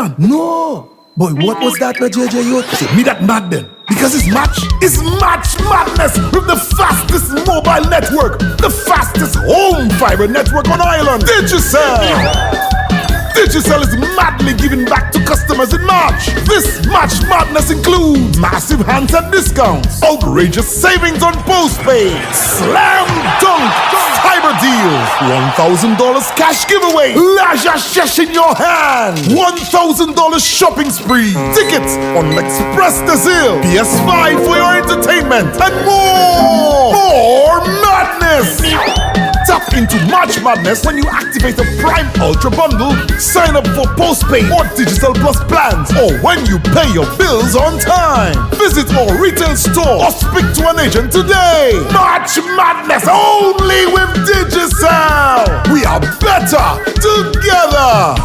man. No. Boy, what was that, no JJ Youth? Say, me that mad then. Because it's match madness with the fastest mobile network, the fastest home fiber network on Ireland, Digicel. Digicel is madly giving back to customers in March. This March madness includes massive handset discounts, outrageous savings on postpaid, slam dunk fiber deals, $1,000 cash giveaway, leisure shesh in your hand, $1,000 shopping spree, tickets on Express Desil, PS5 for your entertainment, and more madness. Tap into March Madness when you activate a Prime Ultra bundle, sign up for postpaid or Digicel Plus plans, or when you pay your bills on time. Visit our retail store or speak to an agent today. March Madness only with Digicel. We are better together.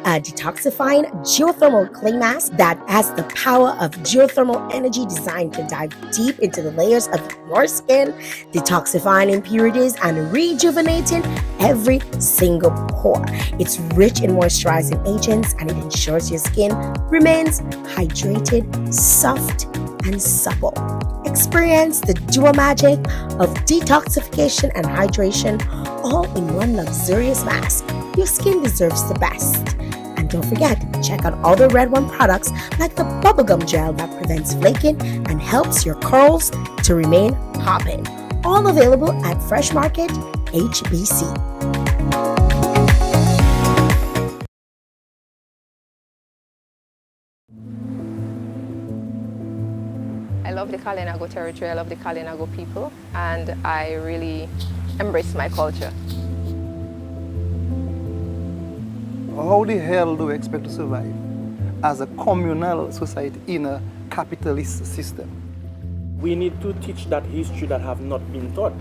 A detoxifying geothermal clay mask that has the power of geothermal energy designed to dive deep into the layers of your skin, detoxifying impurities and rejuvenating every single pore. It's rich in moisturizing agents and it ensures your skin remains hydrated, soft, and supple. Experience the dual magic of detoxification and hydration all in one luxurious mask. Your skin deserves the best. And don't forget, check out all the Red One products like the bubblegum gel that prevents flaking and helps your curls to remain popping. All available at Fresh Market HBC. I love the Kalinago territory, I love the Kalinago people, and I really embrace my culture. How the hell do we expect to survive as a communal society in a capitalist system? We need to teach that history that have not been taught.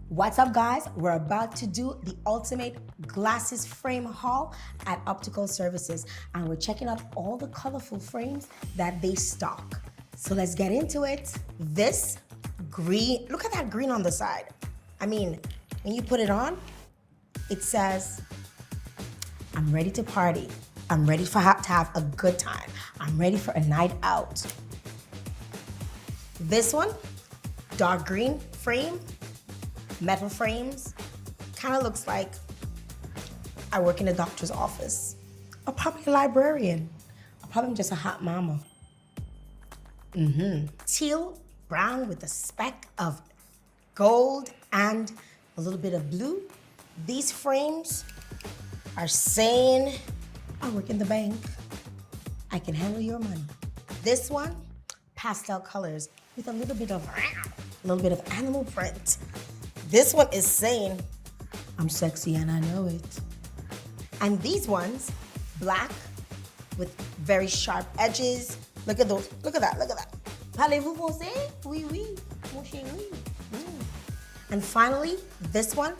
What's up, guys? We're about to do the ultimate glasses frame haul at Optical Services, and we're checking out all the colorful frames that they stock. So let's get into it. This green, look at that green on the side. I mean, when you put it on, it says, I'm ready to party. I'm ready to have a good time. I'm ready for a night out. This one, dark green frame, metal frames, kind of looks like I work in a doctor's office, or probably a librarian, or probably just a hot mama. Teal brown with a speck of gold and a little bit of blue. These frames are saying, I work in the bank. I can handle your money. This one, pastel colors with a little bit of animal print. This one is saying, I'm sexy and I know it. And these ones, black with very sharp edges. Look at those, look at that, look at that. Parlez-vous français? Oui, oui, mon chéri. And finally, this one,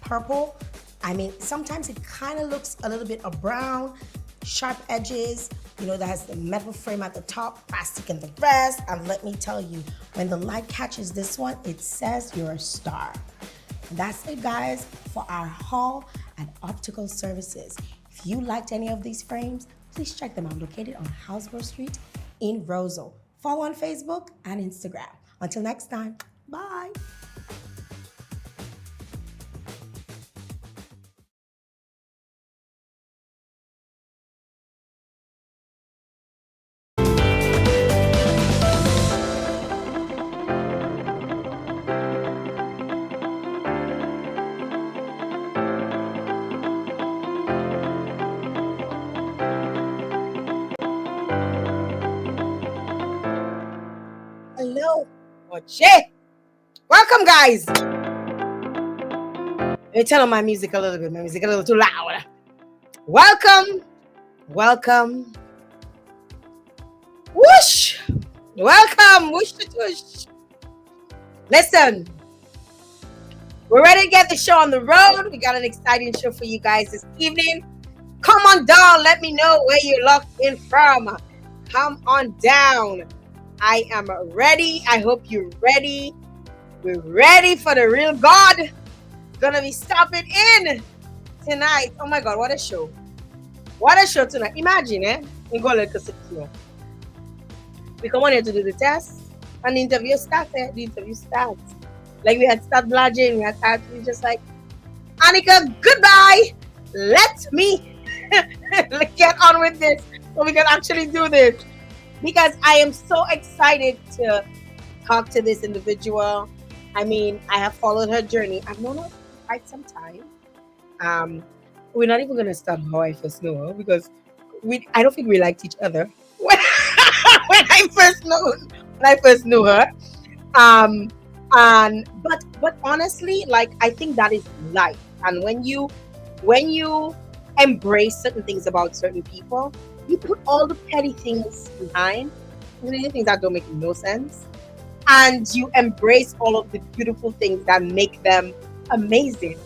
purple. I mean, sometimes it kind of looks a little bit of brown, sharp edges, that has the metal frame at the top, plastic in the rest. And let me tell you, when the light catches this one, it says you're a star. And that's it, guys, for our haul at Optical Services. If you liked any of these frames, please check them out, located on Houseborough Street in Rosal. Follow on Facebook and Instagram. Until next time, bye. Hello. Oche. Welcome, guys. Let me turn on my music a little bit. My music a little too loud. Welcome. Welcome. Whoosh. Welcome. Whoosh to tush. Listen. We're ready to get the show on the road. We got an exciting show for you guys this evening. Come on down. Let me know where you're locked in from. Come on down. I am ready. I hope you're ready. We're ready for the real God. Gonna be stopping in tonight. Oh my God, what a show. What a show tonight. Imagine, we go like a secure. We come on here to do the test and the interview started. The interview starts. Like we had start bludging, we had start, we just like, Annika, goodbye. Let me get on with this so we can actually do this. Because I am so excited to talk to this individual. I mean, I have followed her journey. I've known her for quite some time. We're not even gonna start how I first know her because I don't think we liked each other when I first knew her. But honestly, like I think that is life. And when you embrace certain things about certain people, you put all the petty things behind, the things that don't make no sense, and you embrace all of the beautiful things that make them amazing.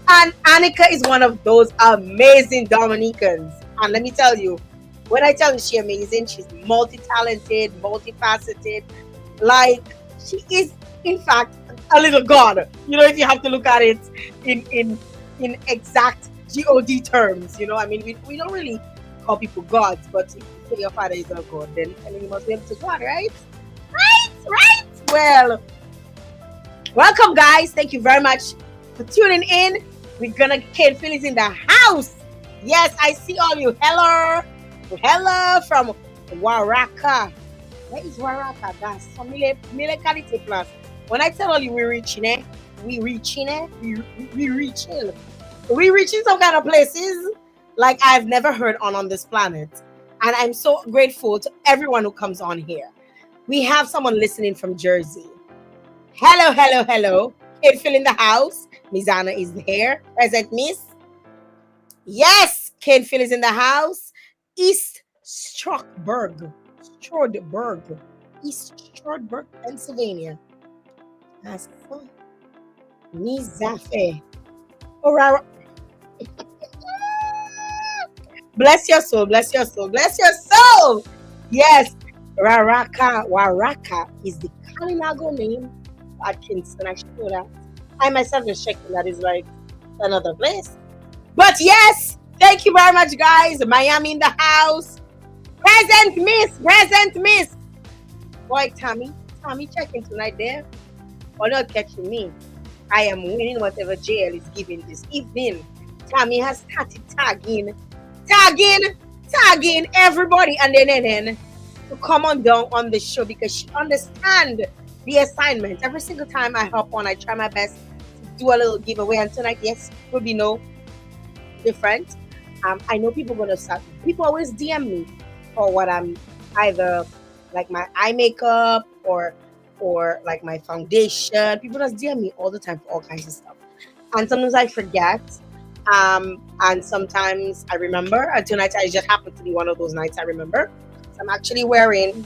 And Annika is one of those amazing Dominicans. And let me tell you, when I tell you she's amazing, she's multi-talented, multifaceted. Like she is, in fact, a little god. You know, if you have to look at it in exact God terms. You know, I mean, we don't really call people gods, but if you say your father is a god, then I mean you must be able to God, right? Right. Well, welcome, guys. Thank you very much for tuning in. We're gonna Kid Phillies in the house. Yes, I see all you. Hello from Waraka. Where is Waraka? That's some mile quality plus. When I tell all you we're reaching, we reaching some kind of places like I've never heard on this planet. And I'm so grateful to everyone who comes on here. We have someone listening from Jersey. Hello. Kid Phil in the house. Mizana is here. Present, Miss. Yes, Kid Phil is in the house. East Stroudsburg, Pennsylvania. That's fun. Mizafe. Orara. Bless your soul. Yes, Waraka is the Kalinago name at Kingston. I should know that. I myself is checking that is like another place. But yes, thank you very much, guys. Miami in the house. Present, Miss. Boy, Tommy checking tonight there. Or not catching me. I am winning whatever Jael is giving this evening. Tammy has started tagging everybody and then to come on down on the show because she understands the assignment. Every single time I hop on, I try my best to do a little giveaway. And tonight, yes, will be no different. I know people always DM me for what I'm either like my eye makeup or like my foundation. People just DM me all the time for all kinds of stuff. And sometimes I forget. And sometimes I remember. And tonight I just happened to be one of those nights I remember. So I'm actually wearing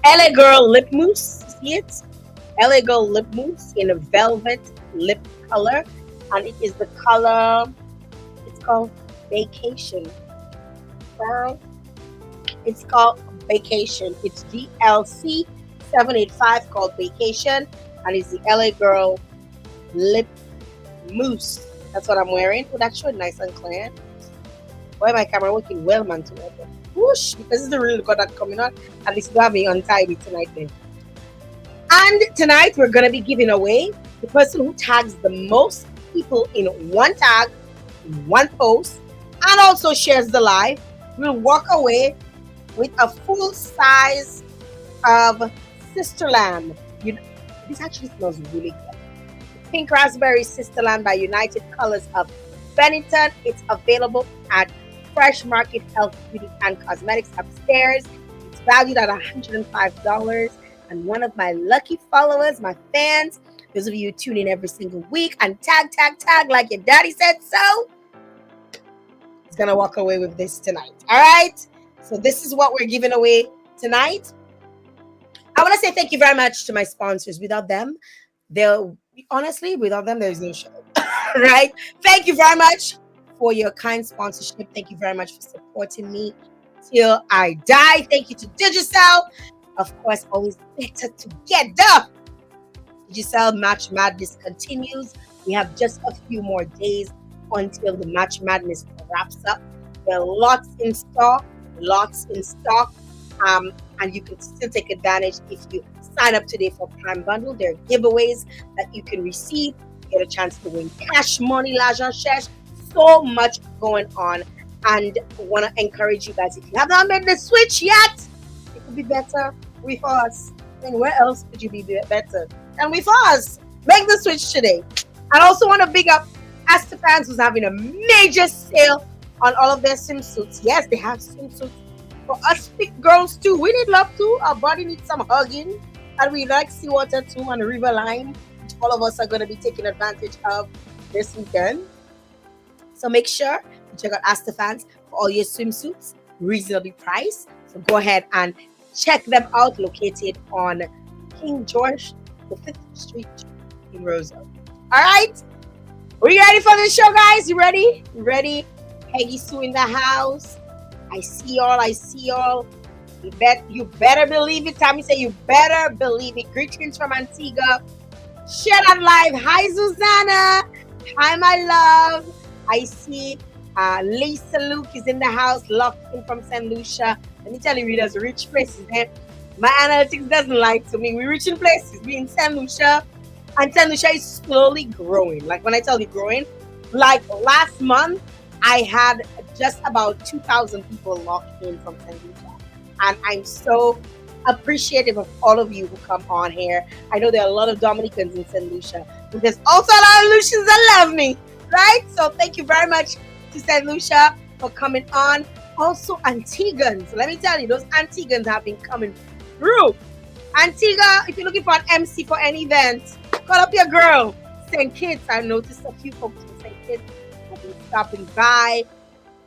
LA Girl lip mousse. You see it? LA Girl lip mousse in a velvet lip color. And it is the color, it's called Vacation. Girl. It's called Vacation. It's GLC 785 called Vacation. And it's the LA Girl lip mousse. That's what I'm wearing. Oh, that's showing nice and clear. Why my camera working well, man, tonight? Whoosh, because it's the real good that coming on. At least you have me untidy tonight then. And tonight we're gonna be giving away the person who tags the most people in one tag, one post, and also shares the live will walk away with a full size of Sisterland. This actually smells really good. Pink Raspberry Sisterland by United Colors of Bennington. It's available at Fresh Market Health, Beauty and Cosmetics upstairs. It's valued at $105. and one of my lucky followers, my fans, those of you who tune in every single week and tag like your daddy said so, is going to walk away with this tonight. All right? So this is what we're giving away tonight. I want to say thank you very much to my sponsors. Without them, without them, there is no show. Right? Thank you very much for your kind sponsorship. Thank you very much for supporting me till I die. Thank you to Digicel. Of course, always better together. Digicel Match Madness continues. We have just a few more days until the Match Madness wraps up. There are lots in stock. And you can still take advantage if you sign up today for Prime Bundle. There are giveaways that you can receive. Get a chance to win cash money, l'argent cherche. So much going on. And I want to encourage you guys, if you have not made the switch yet, it could be better with us. And where else could you be better than with us? Make the switch today. I also want to big up Astapans, who's having a major sale on all of their swimsuits. Yes, they have swimsuits for us big girls too. We need love too. Our body needs some hugging. And we like seawater too and river lime, which all of us are going to be taking advantage of this weekend. So make sure you check out Astafans for all your swimsuits, reasonably priced. So go ahead and check them out, located on King George, the 5th Street in Roseville. All right? Are you ready for the show, guys? You ready? You ready? Peggy Sue in the house. I see y'all. You better believe it. Tommy say you better believe it. Greetings from Antigua. Share that live. Hi, Susanna. Hi, my love. I see Lisa Luke is in the house, locked in from St. Lucia. Let me tell you, readers, rich places. My analytics doesn't lie to me. We're rich in places. We're in St. Lucia. And St. Lucia is slowly growing. Like when I tell you growing, like last month, I had just about 2,000 people locked in from St. Lucia. And I'm so appreciative of all of you who come on here. I know there are a lot of Dominicans in St. Lucia, but there's also a lot of Lucians that love me, right? So thank you very much to St. Lucia for coming on. Also Antiguans. Let me tell you, those Antiguans have been coming through. Antigua, if you're looking for an MC for an event, call up your girl. St. Kitts. I noticed a few folks from St. Kitts have been stopping by.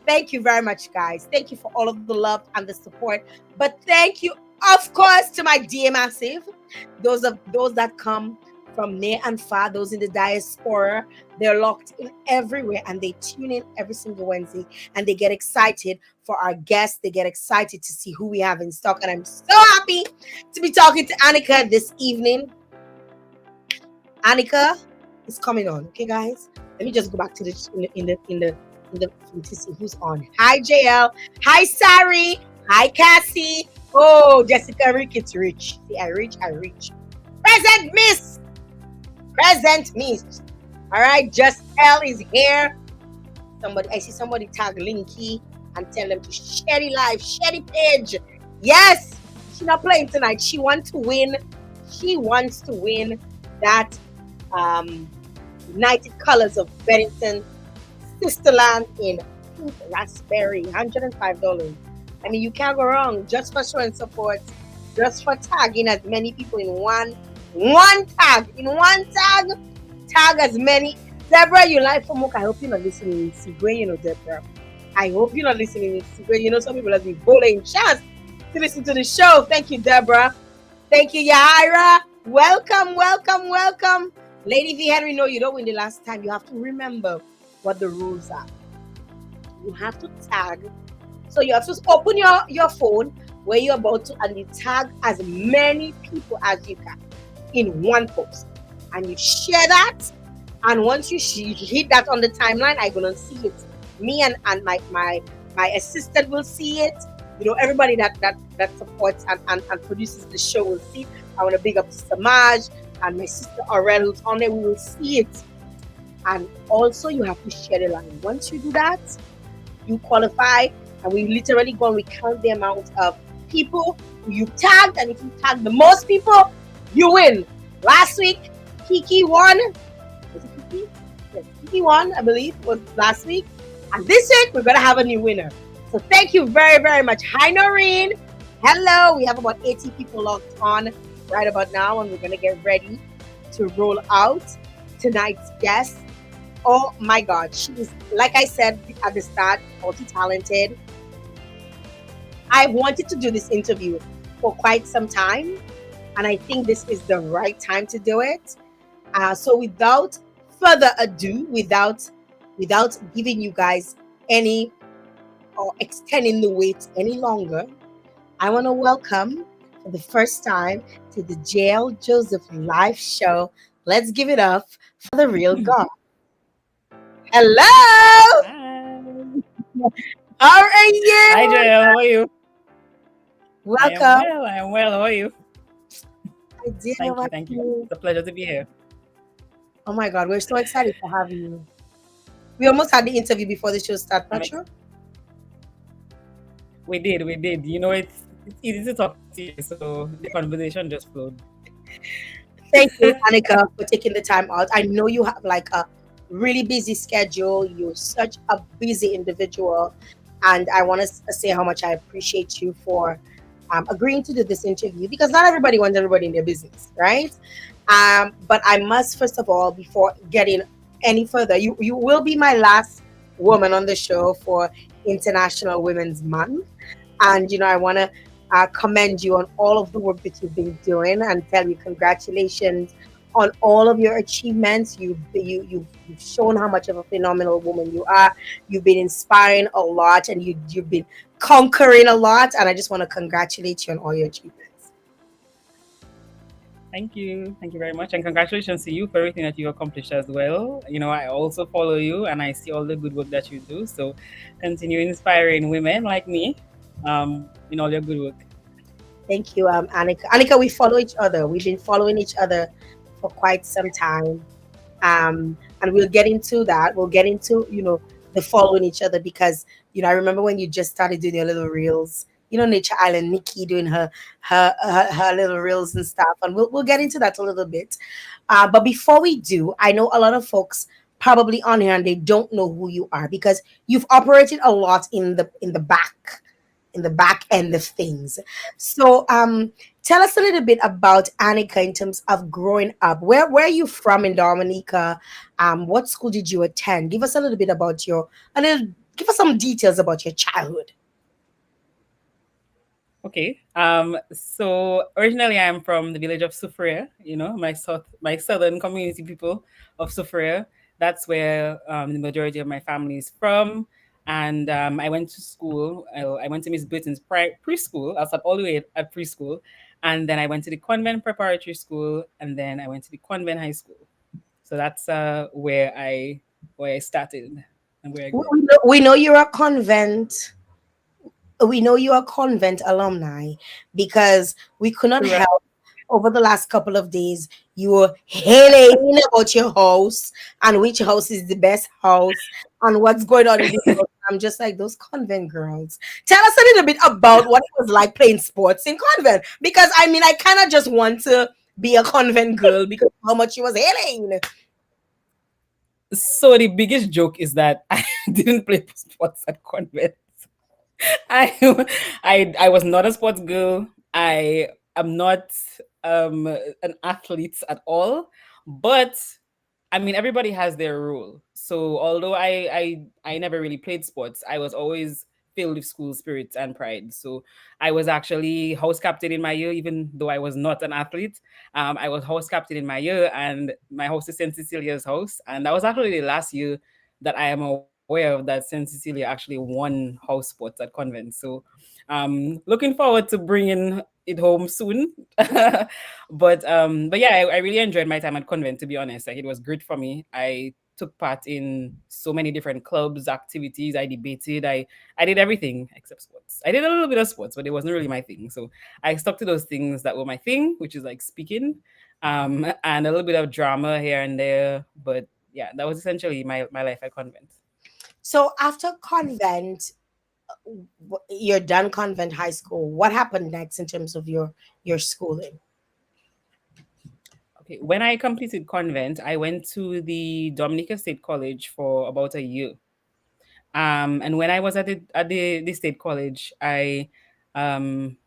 Thank you very much, guys. Thank you for all of the love and the support. But thank you, of course, to my dear Massive. Those that come from near and far, those in the diaspora, they're locked in everywhere and they tune in every single Wednesday and they get excited for our guests. They get excited to see who we have in stock. And I'm so happy to be talking to Annika this evening. Annika is coming on. Okay, guys? Let me just go back to the to see who's on. Hi, Jael. Hi, Sari. Hi, Cassie. Oh, Jessica Rick, it's rich. See, I reach. Present Miss. All right, Just L is here. I see somebody tag Linky and tell them to share the live, share the page. Yes, she's not playing tonight. She wants to win that United Colors of Bennington Sisterland in pink raspberry, $105. I mean, you can't go wrong just for showing support, just for tagging as many people in one tag. Tag as many. Deborah, you like for Mook. I hope you're not listening in Sigwe, you know, Deborah. I hope you're not listening in Sigwe. You know, some people have been bullying chance to listen to the show. Thank you, Deborah. Thank you, Yahaira. Welcome. Lady V. Henry, no, you don't win the last time. You have to remember what the rules are. You have to tag. So you have to open your phone where you're about to, and you tag as many people as you can in one post. And you share that. And once you hit that on the timeline, I'm gonna see it. Me and my assistant will see it. You know, everybody that supports and produces the show will see it. I want to big up Sister Maj and my sister Aurel who's on there. We will see it. And also you have to share the line. Once you do that, you qualify, and we literally go and we count the amount of people you tagged, and if you tag the most people, you win. Last week, Kiki won. Was it Kiki? Yes, Kiki won, I believe, was last week. And this week, we're going to have a new winner. So thank you very, very much. Hi, Noreen. Hello. We have about 80 people logged on. right about now, and we're going to get ready to roll out tonight's guest. Oh my God, she's, like I said at the start, multi talented. I wanted to do this interview for quite some time, and I think this is the right time to do it. So without further ado, without giving you guys any or extending the wait any longer, I want to welcome for the first time to the Jael Joseph live show. Let's give it up for the real God. Hello! Hi. How are you? Hi, Jael. How are you? I am Welcome. well. I am well. How are you? I did. How Thank you. about Thank you. you? It's a pleasure to be here. Oh my God, we're so excited to have you. We almost had the interview before the show started, I'm not ex- sure? we did. We did. It's easy to talk to you, so the conversation just flowed. Thank you, Annika, for taking the time out. I know you have like a really busy schedule. You're such a busy individual. And I want to say how much I appreciate you for agreeing to do this interview because not everybody wants everybody in their business, right? But I must, first of all, before getting any further, you will be my last woman on the show for International Women's Month. And, I want to commend you on all of the work that you've been doing and tell you congratulations on all of your achievements. You've shown how much of a phenomenal woman you are. You've been inspiring a lot and you've been conquering a lot. And I just want to congratulate you on all your achievements. Thank you. Thank you very much. And congratulations to you for everything that you accomplished as well. I also follow you and I see all the good work that you do. So continue inspiring women like me in all your good work. Thank you, Annika. Annika, we follow each other. We've been following each other for quite some time. And we'll get into that. We'll get into, the following each other because, I remember when you just started doing your little reels, Nature Island, Nikki doing her little reels and stuff. And we'll get into that a little bit. But before we do, I know a lot of folks probably on here and they don't know who you are because you've operated a lot in the back end of things. So tell us a little bit about Annika in terms of growing up. Where are you from in Dominica? What school did you attend? Give us a little bit about give us some details about your childhood. Okay. So originally I'm from the village of Sufria, my southern community people of Sufria. That's where the majority of my family is from. And I went to school. I went to Miss Burton's preschool. I was all the way at preschool. And then I went to the convent preparatory school. And then I went to the convent high school. So that's where I started and where I grew up. We know you're a convent. We know you're a convent alumni because we could not Correct. help over the last couple of days. You were hailing about your house and which house is the best house and what's going on in the house. I'm just like those convent girls. Tell us a little bit about what it was like playing sports in convent because I kind of just want to be a convent girl because of how much she was hailing. So the biggest joke is that I didn't play sports at convent. I I was not a sports girl. I am not an athlete at all. But I mean, everybody has their role. So although I never really played sports, I was always filled with school spirit and pride. So I was actually house captain in my year, even though I was not an athlete. I was house captain in my year, and my house is St. Cecilia's house. And that was actually the last year that I am aware of that St. Cecilia actually won house sports at convent. So looking forward to bringing it home soon. But yeah, I really enjoyed my time at convent, to be honest. Like, it was great for me. I took part in so many different clubs, activities. I debated. I did everything except sports. I did a little bit of sports, but it wasn't really my thing. So I stuck to those things that were my thing, which is like speaking, and a little bit of drama here and there. But yeah, that was essentially my life at convent. So after convent, you're done convent high school. What happened next in terms of your schooling? Okay, when I completed convent, I went to the Dominica State College for about a year. And when I was at the state college, I um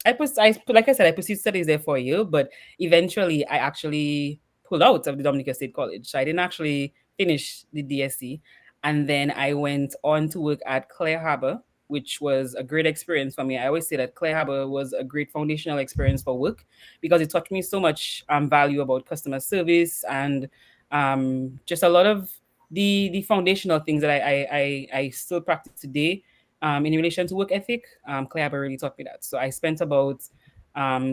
like I said, I pursued studies there for a year, but eventually I actually pulled out of the Dominica State College. So I didn't actually finish the DSC. And then I went on to work at Clare Harbor, which was a great experience for me. I always say that Clare Harbor was a great foundational experience for work because it taught me so much value about customer service and just a lot of the foundational things that I still practice today in relation to work ethic. Clay Harbor really taught me that. So I spent about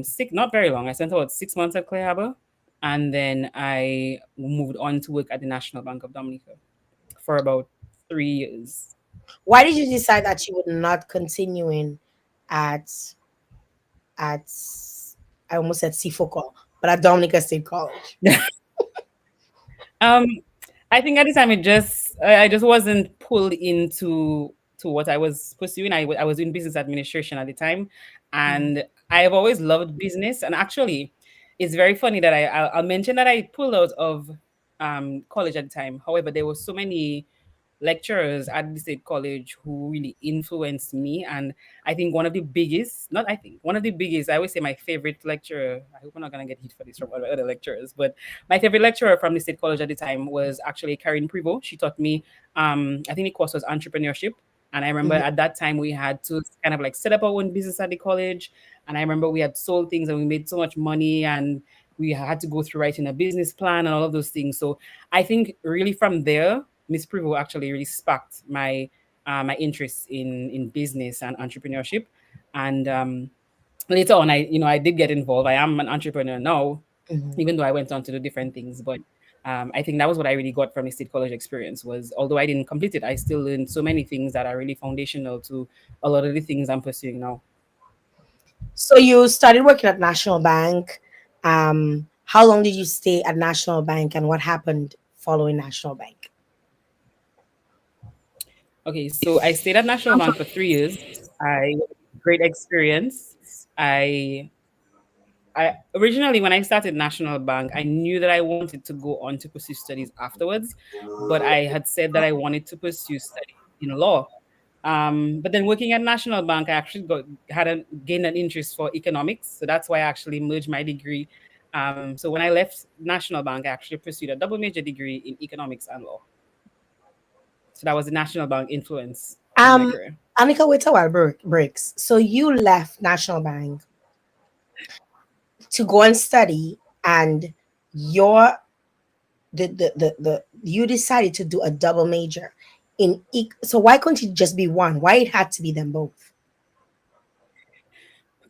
six, not very long. I spent about 6 months at Clay Harbor, and then I moved on to work at the National Bank of Dominica for about 3 years. Why did you decide that you would not continue in at at I almost said Seafocal, but at Dominica State College? Um, I think at the time I just wasn't pulled into to what I was pursuing. I was doing business administration at the time, and I've always loved business. And actually, it's very funny that I'll mention that I pulled out of college at the time. However, there were so many lecturers at the state college who really influenced me. And I think one of the biggest, not I think, one of the biggest, I always say my favorite lecturer, I hope I'm not going to get hit for this from other lecturers, but my favorite lecturer from the state college at the time was actually Karen Prevo. She taught me, I think the course was entrepreneurship. And I remember at that time we had to kind of like set up our own business at the college. And I remember we had sold things and we made so much money and we had to go through writing a business plan and all of those things. So I think really from there, Miss Prevo actually really sparked my interest in business and entrepreneurship. And later on, I did get involved. I am an entrepreneur now, even though I went on to do different things. But I think that was what I really got from the state college experience was although I didn't complete it, I still learned so many things that are really foundational to a lot of the things I'm pursuing now. So you started working at National Bank. How long did you stay at National Bank, and what happened following National Bank? Okay, so I stayed at National Bank for 3 years. I great experience. I originally when I started National Bank, I knew that I wanted to go on to pursue studies afterwards, but I had said that I wanted to pursue study in law. But then working at National Bank, I actually gained an interest for economics, so that's why I actually merged my degree. So when I left National Bank, I actually pursued a double major degree in economics and law. So that was the National Bank influence in my Um, career. Annika, wait a while breaks. So you left National Bank to go and study, and your the you decided to do a double major in so why couldn't it just be one? Why it had to be them both?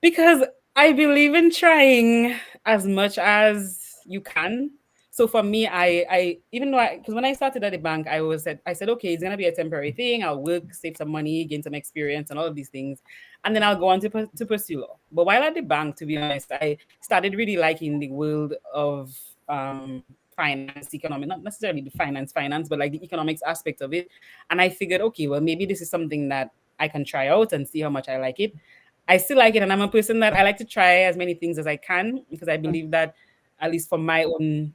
Because I believe in trying as much as you can. So for me, I even though because when I started at the bank, I said, okay, it's gonna be a temporary thing. I'll work, save some money, gain some experience, and all of these things, and then I'll go on to pursue law. But while at the bank, to be honest, I started really liking the world of finance, economic, not necessarily the finance, but like the economics aspect of it. And I figured, okay, well, maybe this is something that I can try out and see how much I like it. I still like it, and I'm a person that I like to try as many things as I can because I believe that, at least for my own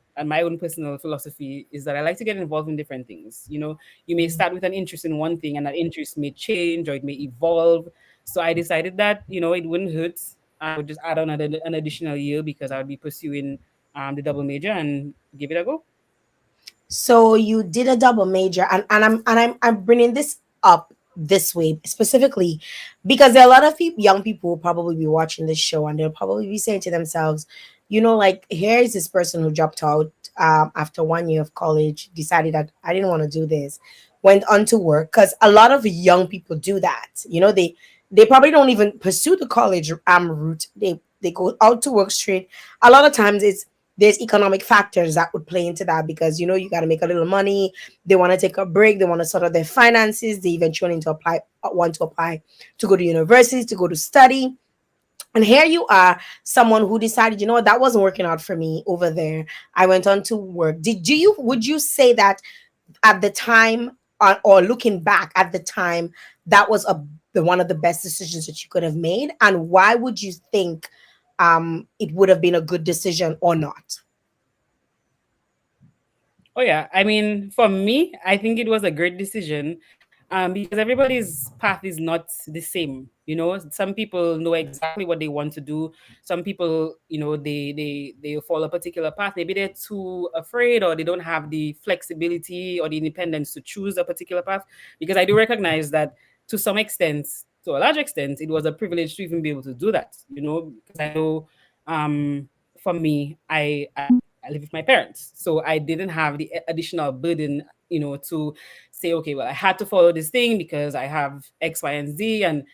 personal philosophy, is that I like to get involved in different things. You may start with an interest in one thing, and that interest may change or it may evolve. So I decided that it wouldn't hurt. I would just add on an additional year because I would be pursuing the double major and give it a go. So you did a double major, and I'm bringing this up this way specifically because there are a lot of young people who probably be watching this show, and they'll probably be saying to themselves, like, here is this person who dropped out after 1 year of college, decided that I didn't want to do this, went on to work, because a lot of young people do that. They probably don't even pursue the college route. They go out to work straight. A lot of times there's economic factors that would play into that because you got to make a little money. They want to take a break. They want to sort out their finances. They eventually want to apply to go to university, to go to study. And here you are, someone who decided, what, that wasn't working out for me over there. I went on to work. Would you say that at the time, or looking back at the time, that was one of the best decisions that you could have made? And why would you think it would have been a good decision or not? Oh yeah, I mean, for me, I think it was a great decision because everybody's path is not the same. You know, some people know exactly what they want to do. Some people, you know, they follow a particular path. Maybe they're too afraid, or they don't have the flexibility or the independence to choose a particular path. Because I do recognize that to some extent, to a large extent, it was a privilege to even be able to do that. You know, because I know, um, for me, I live with my parents, so I didn't have the additional burden, you know, to say, okay, well, I had to follow this thing because I have X, Y, and Z, and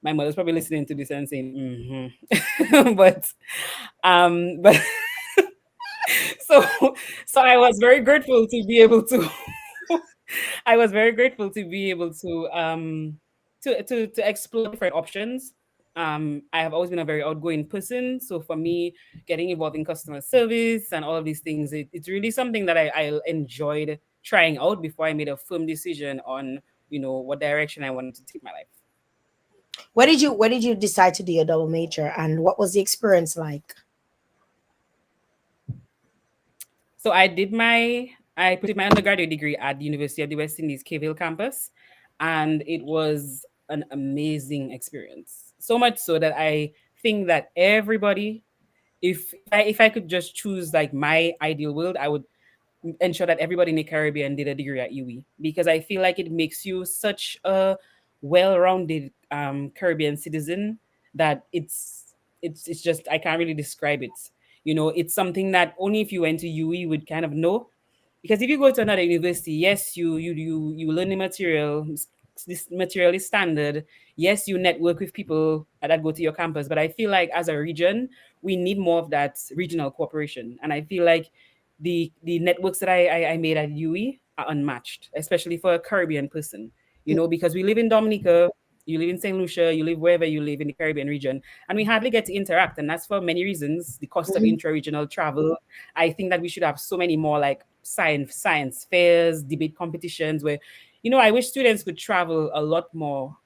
my mother's probably listening to this and saying, but so so I was very grateful to be able to I was very grateful to be able to explore different options. I have always been a very outgoing person, so for me, getting involved in customer service and all of these things, it's really something that I enjoyed trying out before I made a firm decision on, you know, what direction I wanted to take my life. Where did you decide to do your double major, and what was the experience like? So I pursued my undergraduate degree at the University of the West Indies Cave Hill campus, and it was an amazing experience. So much so that I think that everybody, if I could just choose like my ideal world, I would ensure that everybody in the Caribbean did a degree at UWI, because I feel like it makes you such a well-rounded Caribbean citizen that it's just, I can't really describe it. You know, it's something that only if you went to UWI would kind of know, because if you go to another university, yes, you learn the material. This material is standard. Yes, you network with people that go to your campus, but I feel like as a region, we need more of that regional cooperation. And I feel like the networks that I made at UE are unmatched, especially for a Caribbean person. You know, because we live in Dominica, you live in St. Lucia, you live wherever you live in the Caribbean region, and we hardly get to interact. And that's for many reasons. The cost of Mhm. intra-regional travel. I think that we should have so many more like science fairs, debate competitions where, you know, I wish students could travel a lot more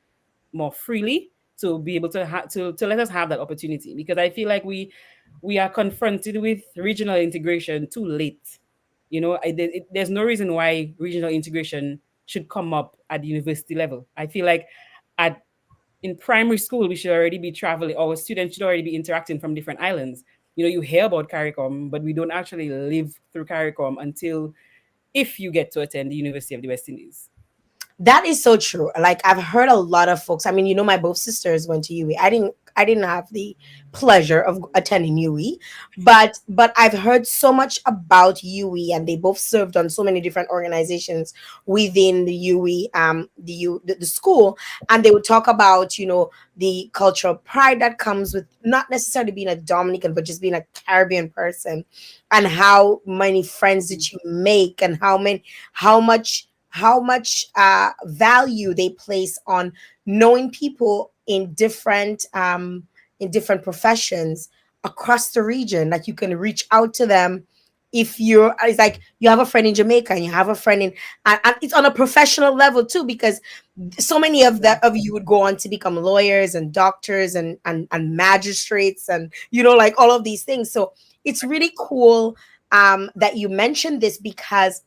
freely to be able to to let us have that opportunity, because I feel like we are confronted with regional integration too late. You know, there's no reason why regional integration should come up at the university level. I feel like at in primary school we should already be traveling, or students should already be interacting from different islands. You know, you hear about CARICOM, but we don't actually live through CARICOM until if you get to attend the University of the West Indies. That is so true. Like I've heard a lot of folks. I mean, my both sisters went to UE. I didn't have the pleasure of attending UE, but I've heard so much about UE, and they both served on so many different organizations within the UE, the school, and they would talk about, the cultural pride that comes with not necessarily being a Dominican, but just being a Caribbean person, and how many friends that you make, and how much value they place on knowing people in different professions across the region, that you can reach out to them. If you're It's like you have a friend in Jamaica, and you have a friend in, and it's on a professional level too, because so many of you would go on to become lawyers and doctors and magistrates, and like all of these things. So it's really cool that you mentioned this, because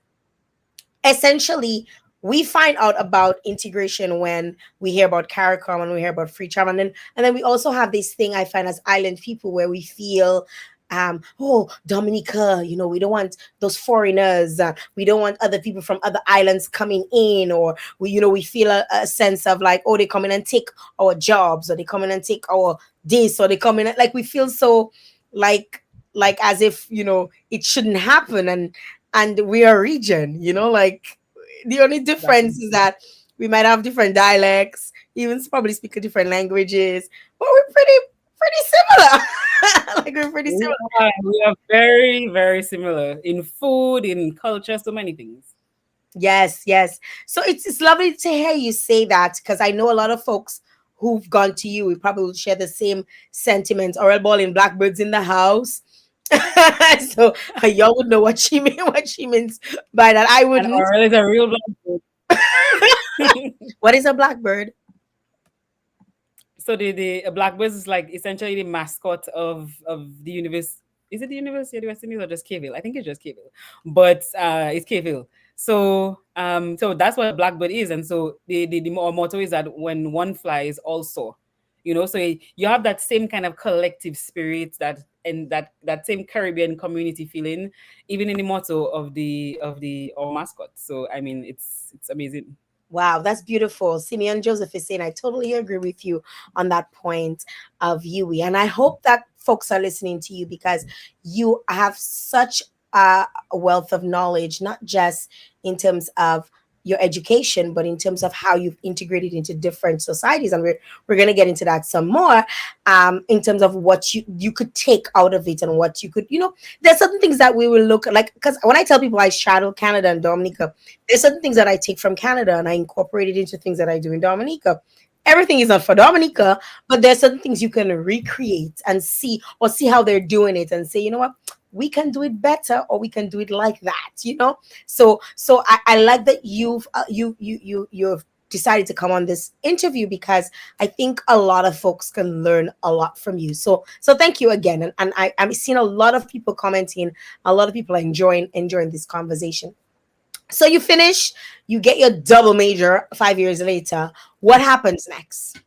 essentially we find out about integration when we hear about CARICOM and we hear about free travel, and then we also have this thing I find as island people, where we feel, oh, Dominica, we don't want those foreigners, we don't want other people from other islands coming in, or we feel a sense of like, oh, they come in and take our jobs, or they come in and take our this, or they come in like we feel so, like as if it shouldn't happen, and we are a region, like the only difference is that we might have different dialects, even probably speak different languages, but we're pretty similar. Like we're pretty similar. We are very, very similar in food, in culture, so many things. Yes, yes. So it's lovely to hear you say that, because I know a lot of folks who've gone to you. We probably will share the same sentiments. Oral ball in Blackbirds in the house. So y'all would know what she means by that. I And wouldn't. oral is a real blackbird. What is a blackbird? So the blackbird is like essentially the mascot of the universe. Is it the University of the West Indies or just Caville? I think it's just Caville, but it's Caville. So that's what a blackbird is, and so the motto is that when one flies, all soar. So you have that same kind of collective spirit, that same Caribbean community feeling, even in the motto of the our mascot. So I mean, it's amazing. Wow, that's beautiful. Simeon Joseph is saying, I totally agree with you on that point of Yui. And I hope that folks are listening to you because you have such a wealth of knowledge, not just in terms of your education, but in terms of how you've integrated into different societies. And we're going to get into that some more in terms of what you could take out of it and what you could, there's certain things that we will look like. Because when I tell people I straddle Canada and Dominica, there's certain things that I take from Canada and I incorporate it into things that I do in Dominica. Everything is not for Dominica, but there's certain things you can recreate and see how they're doing it and say, you know what, we can do it better or we can do it like that. So I like that you've decided to come on this interview because I think a lot of folks can learn a lot from you. So thank you again. And I'm seeing a lot of people commenting, a lot of people are enjoying this conversation. So you finish, you get your double major 5 years later. What happens next?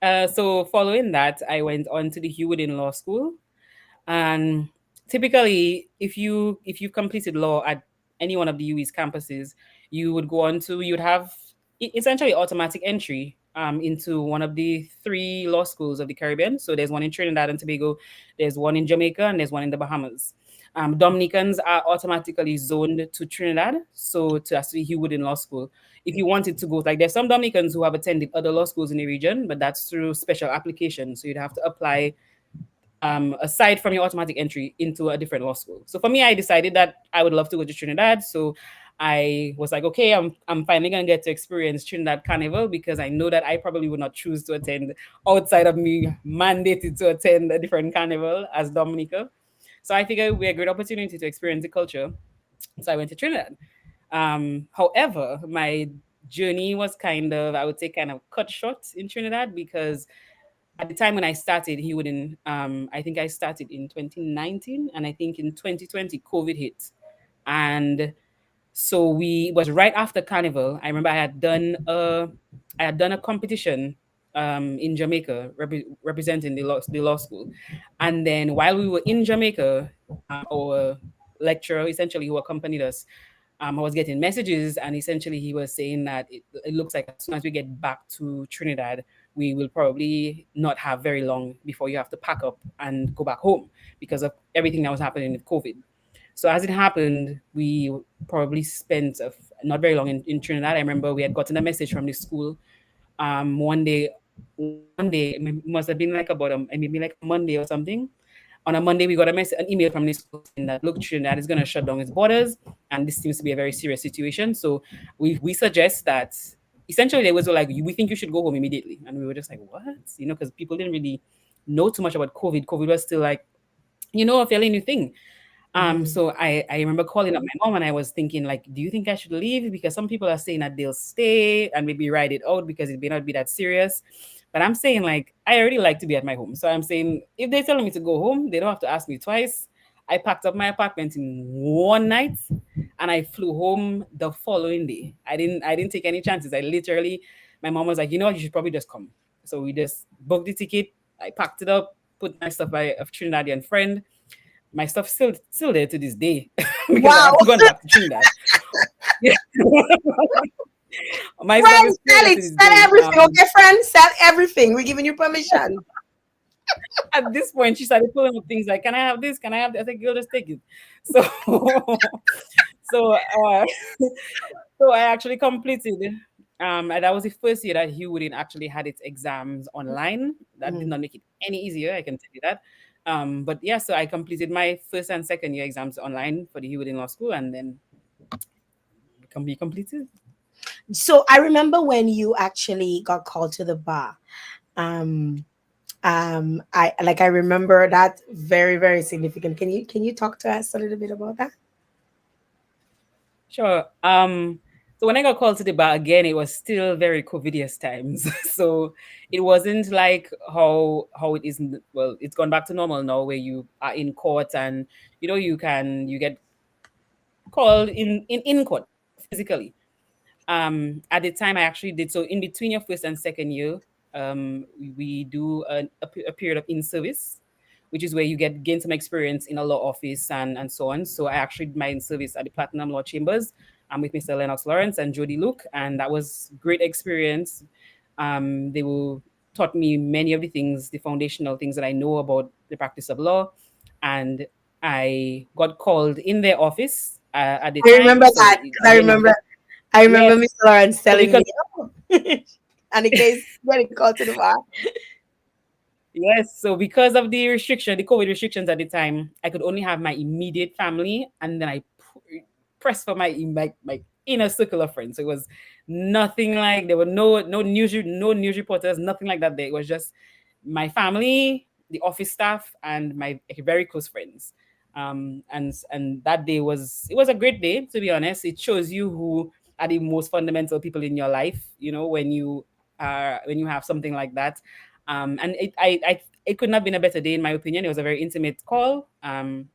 So following that, I went on to the Hewden Law School. And typically, if you completed law at any one of the UWI's campuses, you would have essentially automatic entry into one of the three law schools of the Caribbean. So there's one in Trinidad and Tobago, there's one in Jamaica, and there's one in the Bahamas. Dominicans are automatically zoned to Trinidad, so to actually Hewden Law School. If you wanted to go, like there's some Dominicans who have attended other law schools in the region, but that's through special application. So you'd have to apply aside from your automatic entry into a different law school. So for me, I decided that I would love to go to Trinidad. So I was like, okay, I'm finally gonna get to experience Trinidad Carnival because I know that I probably would not choose to attend outside of me mandated to attend a different carnival as Dominica. So I figured it would be a great opportunity to experience the culture. So I went to Trinidad. However, my journey was I would say, kind of cut short in Trinidad because at the time when I started, I think I started in 2019, and I think in 2020, COVID hit. And so it was right after Carnival. I remember I had done a competition in Jamaica representing the law school. And then while we were in Jamaica, our lecturer, essentially, who accompanied us, I was getting messages, and essentially he was saying that it looks like as soon as we get back to Trinidad, we will probably not have very long before you have to pack up and go back home because of everything that was happening with COVID. So as it happened, we probably spent not very long in Trinidad. I remember we had gotten a message from the school one day, it must have been like maybe like a Monday or something. On a Monday, we got an email from the school saying that, look, Trinidad is going to shut down its borders, and this seems to be a very serious situation. So we suggest that essentially they was like, we think you should go home immediately. And we were just like, what? Because people didn't really know too much about COVID. COVID was still like, a fairly new thing. So I remember calling up my mom and I was thinking, like, do you think I should leave? Because some people are saying that they'll stay and maybe ride it out because it may not be that serious. But I'm saying, like, I already like to be at my home. So I'm saying, if they're telling me to go home, they don't have to ask me twice. I packed up my apartment in one night and I flew home the following day. I didn't take any chances. My mom was like, you know what, you should probably just come. So we just booked the ticket. I packed it up, put my stuff by a Trinidadian friend. My stuff still there to this day because I Wow. have gone back to Trinidad. Yeah. My stuff is Friends, still sell there to it. this Sell day. everything. Okay, friends, sell everything. We're giving you permission. At this point, she started pulling up things like, "Can I have this? Can I have that?" I said, "Girl, just take it." So, so, so I actually completed. And that was the first year that Hewden actually had its exams online. That did not make it any easier, I can tell you that. But yeah, so I completed my first and second year exams online for the Hewden Law School, and then can be completed. So I remember when you actually got called to the bar. Um, I remember that very, very significant. Can you talk to us a little bit about that? Sure. So when I got called to the bar again, it was still very COVIDious times. So it wasn't like how it is. Well, it's gone back to normal now, where you are in court and you get called in court physically. At the time, I actually did so in between your first and second year. we do a period of in service, which is where you gain some experience in a law office and so on. So I actually did my in service at the Platinum Law Chambers. I'm with Mr. Lennox Lawrence and Jody Luke, and that was great experience. They will taught me many of the things, the foundational things that I know about the practice of law, and I got called in their office at the I time. remember So that because again, it was like, I remember yes. Mr. Lawrence So telling because me, oh, Annika is getting called to the bar. yes, so because of the restriction, the COVID restrictions at the time, I could only have my immediate family, and then I pressed for my inner circle of friends. So it was nothing like there were no news reporters, nothing like that. There it was just my family, the office staff, and my very close friends. And that day was a great day, to be honest. It shows you who are the most fundamental people in your life. You know, when you have something like that. And it couldn't have been a better day in my opinion. It was a very intimate call. And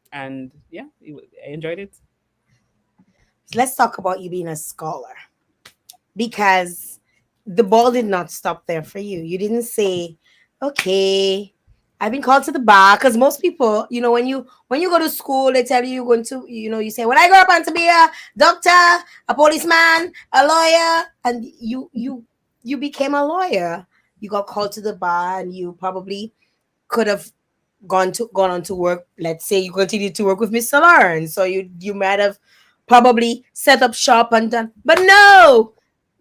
yeah, I enjoyed it. Let's talk about you being a scholar because the ball did not stop there for you. You didn't say, okay, I've been called to the bar because most people, when you go to school, they tell you you're going to, you say, when I grow up, I want to be a doctor, a policeman, a lawyer, and you became a lawyer. You got called to the bar, and you probably could have gone on to work. Let's say you continued to work with Mr. Lawrence, so you might have probably set up shop and done. But no,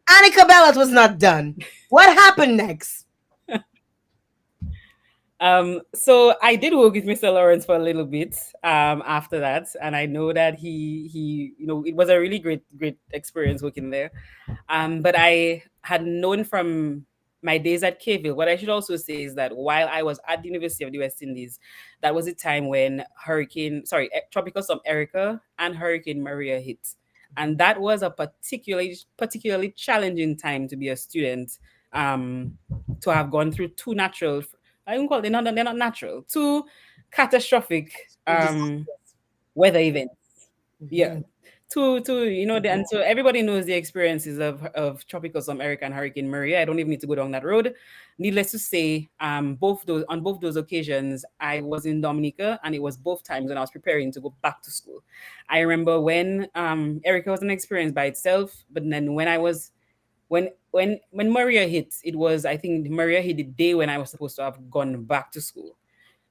Annika Bellot was not done. What happened next? So I did work with Mr. Lawrence for a little bit after that, and I know that he it was a really great experience working there. But I had known from my days at Kville. What I should also say is that while I was at the University of the West Indies, that was a time when Tropical Storm Erica and Hurricane Maria hit, and that was a particularly challenging time to be a student. To have gone through two natural, I won't call it, they're not natural, two catastrophic weather events. Yeah. To and so everybody knows the experiences of Tropical Storm Erica and Hurricane Maria. I don't even need to go down that road. Needless to say, both those occasions, I was in Dominica, and it was both times when I was preparing to go back to school. I remember when Erica was an experience by itself, but then when Maria hit, it was, I think Maria hit the day when I was supposed to have gone back to school.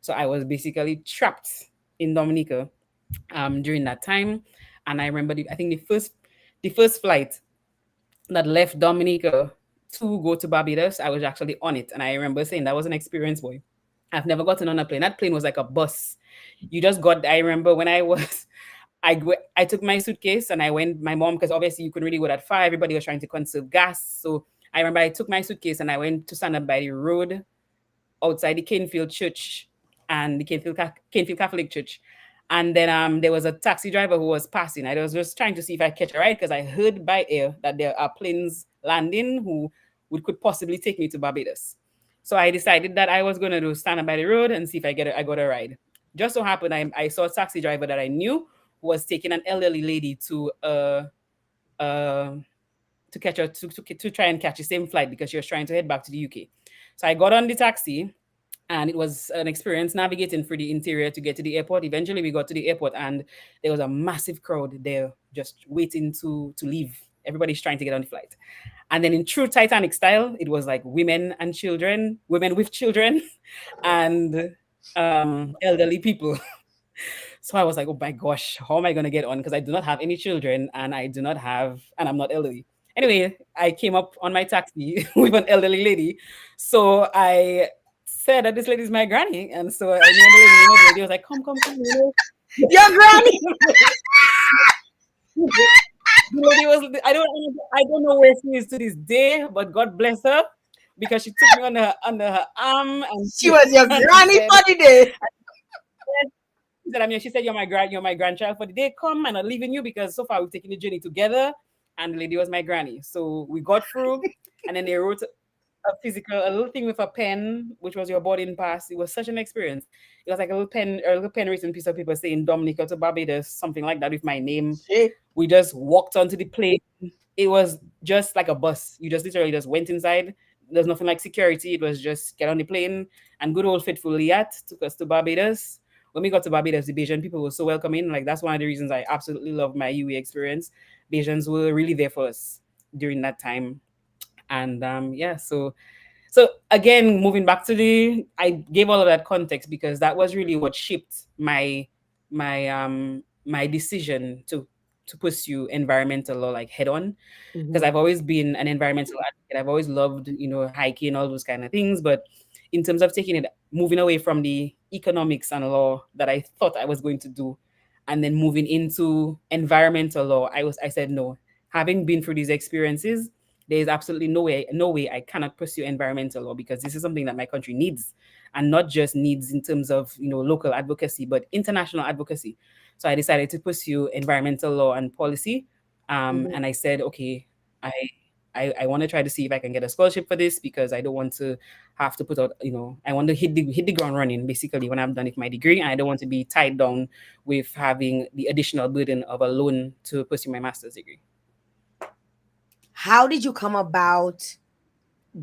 So I was basically trapped in Dominica during that time. And I remember I think the first flight that left Dominica to go to Barbados, I was actually on it. And I remember saying that was an experience, boy. I've never gotten on a plane. That plane was like a bus. I remember when I took my suitcase and I went, my mom, because obviously you couldn't really go that far. Everybody was trying to conserve gas. So I remember I took my suitcase and I went to stand up by the road outside the Canefield Church and the Canefield Catholic Church. And then there was a taxi driver who was passing. I was just trying to see if I catch a ride because I heard by air that there are planes landing who could possibly take me to Barbados. So I decided that I was going to stand up by the road and see if I got a ride. Just so happened I saw a taxi driver that I knew who was taking an elderly lady to catch her to try and catch the same flight because she was trying to head back to the UK. So I got on the taxi, and it was an experience navigating through the interior to get to the airport. Eventually, we got to the airport, and there was a massive crowd there just waiting to leave. Everybody's trying to get on the flight. And then in true Titanic style, it was like women with children, and elderly people. So I was like, oh my gosh, how am I going to get on? Because I do not have any children, and I'm not elderly. Anyway, I came up on my taxi with an elderly lady. So I said that this lady is my granny. And so the lady was like, come. Your granny. The lady was, I don't know where she is to this day, but God bless her, because she took me under her arm, and She was your granny for the day. She said, you're my grandchild for the day. Come, and I'm leaving you because so far we've taken the journey together. And the lady was my granny. So we got through, and then they wrote a little thing with a pen, which was your boarding pass. It was such an experience. It was like a little pen written piece of paper saying Dominica to Barbados, something like that, with my name. We just walked onto the plane. It was just like a bus. You just literally just went inside. there's nothing like security. It was just get on the plane, and good old faithful Yacht took us to Barbados. When we got to Barbados, the Bajan people were so welcoming. Like that's one of the reasons I absolutely love my UE experience. Bajans were really there for us during that time. And yeah, so again, moving back to I gave all of that context because that was really what shaped my decision to pursue environmental law like head on, because Mhm. I've always been an environmental advocate. I've always loved, hiking, all those kind of things. But in terms of taking it, moving away from the economics and law that I thought I was going to do, and then moving into environmental law, I said no. Having been through these experiences, there is absolutely no way I cannot pursue environmental law, because this is something that my country needs, and not just needs in terms of local advocacy, but international advocacy. So I decided to pursue environmental law and policy, Mhm. and I said, okay, I I want to try to see if I can get a scholarship for this, because I don't want to have to put out, I want to hit the ground running basically when I'm done with my degree, and I don't want to be tied down with having the additional burden of a loan to pursue my master's degree. How did you come about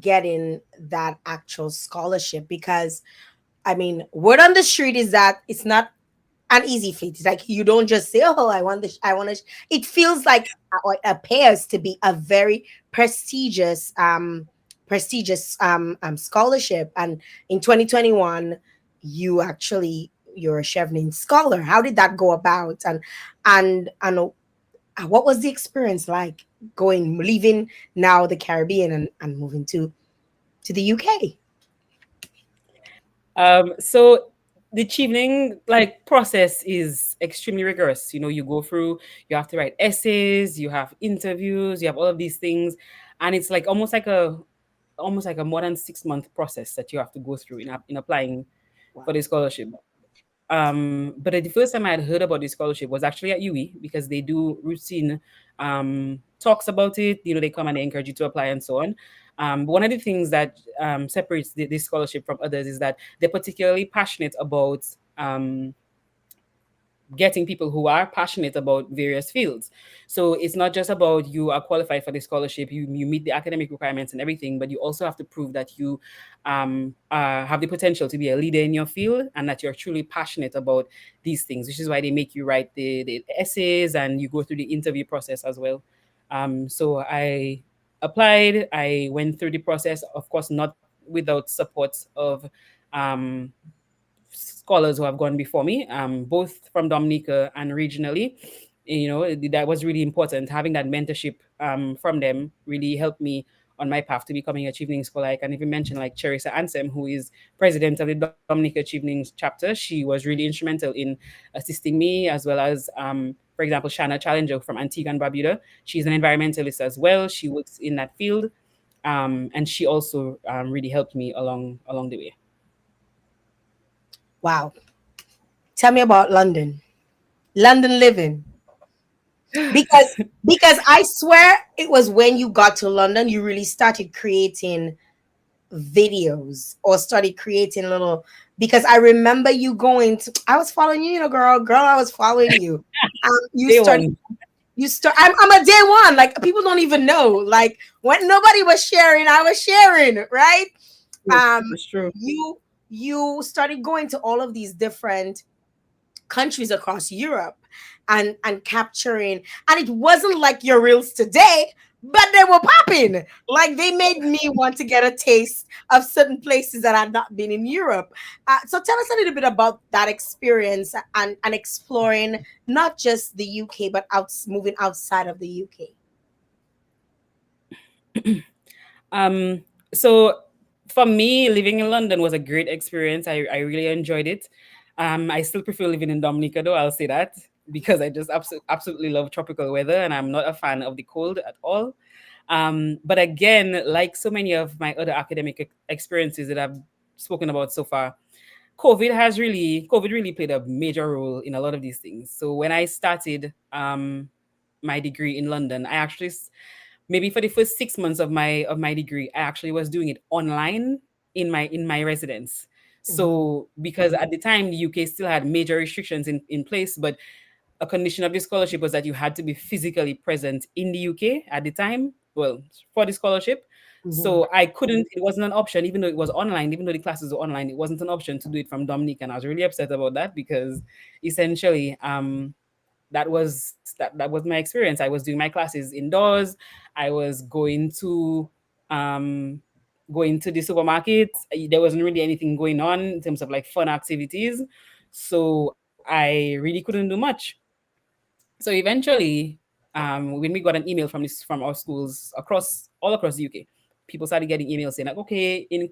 getting that actual scholarship? Because I mean, word on the street is that it's not an easy feat. It's like you don't just say, "Oh, I want this. I want to." It feels like, or it appears to be a very prestigious, scholarship. And in 2021, you're a Chevening scholar. How did that go about? And what was the experience like leaving now the Caribbean and moving to the UK? So the achieving like process is extremely rigorous. You go through, you have to write essays, you have interviews, you have all of these things, and it's like almost like a more than 6 month process that you have to go through in applying for Wow. the scholarship. But the first time I had heard about the scholarship was actually at UE, because they do routine talks about it. They come and they encourage you to apply and so on. But one of the things that separates this scholarship from others is that they're particularly passionate about getting people who are passionate about various fields. So it's not just about you are qualified for the scholarship, you meet the academic requirements and everything, but you also have to prove that you have the potential to be a leader in your field, and that you're truly passionate about these things, which is why they make you write the essays, and you go through the interview process as well. So I applied, I went through the process, of course, not without support of um, scholars who have gone before me, both from Dominica and regionally. That was really important. Having that mentorship from them really helped me on my path to becoming a Achieving Scholar. I can even mention like Charissa Ansem, who is president of the Dominica Achieving chapter. She was really instrumental in assisting me, as well as, for example, Shanna Challenger from Antigua and Barbuda. She's an environmentalist as well. She works in that field, and she also really helped me along the way. Wow. Tell me about London. London living. Because because I swear it was when you got to London you really started creating videos or started creating little, because I remember you going to, I was following you, girl, I was following you. You Day started one. I'm a day one. Like people don't even know. Like when nobody was sharing, I was sharing, right? Um It's true. you you started going to all of these different countries across Europe and capturing, and it wasn't like your reels today, but they were popping. Like they made me want to get a taste of certain places that I'd not been in Europe. So tell us a little bit about that experience and exploring not just the UK but moving outside of the UK. Um, so for me, living in London was a great experience. I really enjoyed it. I still prefer living in Dominica, though, I'll say that, because I just absolutely love tropical weather, and I'm not a fan of the cold at all. But again, like so many of my other academic experiences that I've spoken about so far, COVID really played a major role in a lot of these things. So when I started my degree in London, I actually maybe for the first 6 months of my degree, I actually was doing it online in my residence. Mhm. So because at the time the UK still had major restrictions in place, but a condition of the scholarship was that you had to be physically present in the UK at the time, well, for the scholarship. So I couldn't, it wasn't an option, even though it was online, even though the classes were online, it wasn't an option to do it from Dominique. And I was really upset about that because essentially that was my experience. I was doing my classes indoors. I was um going to the supermarket. There wasn't really anything going on in terms of like fun activities. So I really couldn't do much. So eventually, when we got an email from our schools all across the UK, people started getting emails saying like, okay, in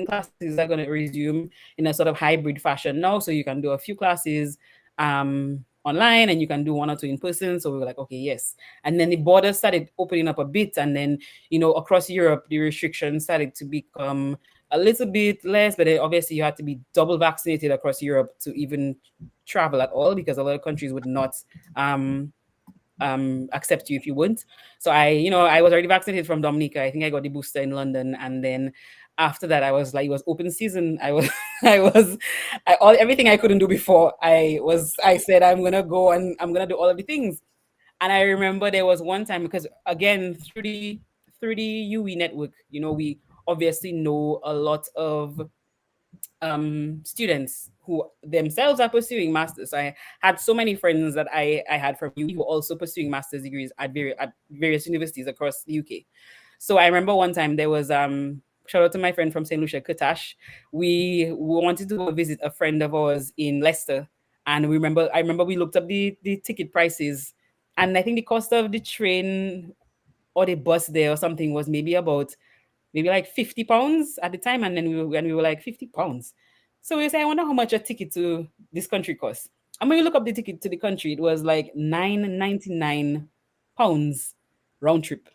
classes are going to resume in a sort of hybrid fashion now, so you can do a few classes online and you can do one or two in person. So we were like, okay, yes. And then the borders started opening up a bit, and then across Europe the restrictions started to become a little bit less, but then obviously you had to be double vaccinated across Europe to even travel at all because a lot of countries would not um accept you if you wouldn't. So I was already vaccinated from Dominica. I think I got the booster in London, and then after that I was like, it was open season. I was I was all everything I couldn't do before. I said I'm gonna go and I'm gonna do all of the things. And I remember there was one time, because again through the UE network, we obviously know a lot of students who themselves are pursuing masters. I had so many friends that I had from UE who were also pursuing master's degrees at various universities across the UK. So I remember one time there was shout out to my friend from St. Lucia, Katash. We wanted to go visit a friend of ours in Leicester, and I remember we looked up the ticket prices, and I think the cost of the train or the bus there or something was maybe like £50 at the time, and then we were like £50. So we say, I wonder how much a ticket to this country costs. And when you look up the ticket to the country, it was like £9.99 round trip.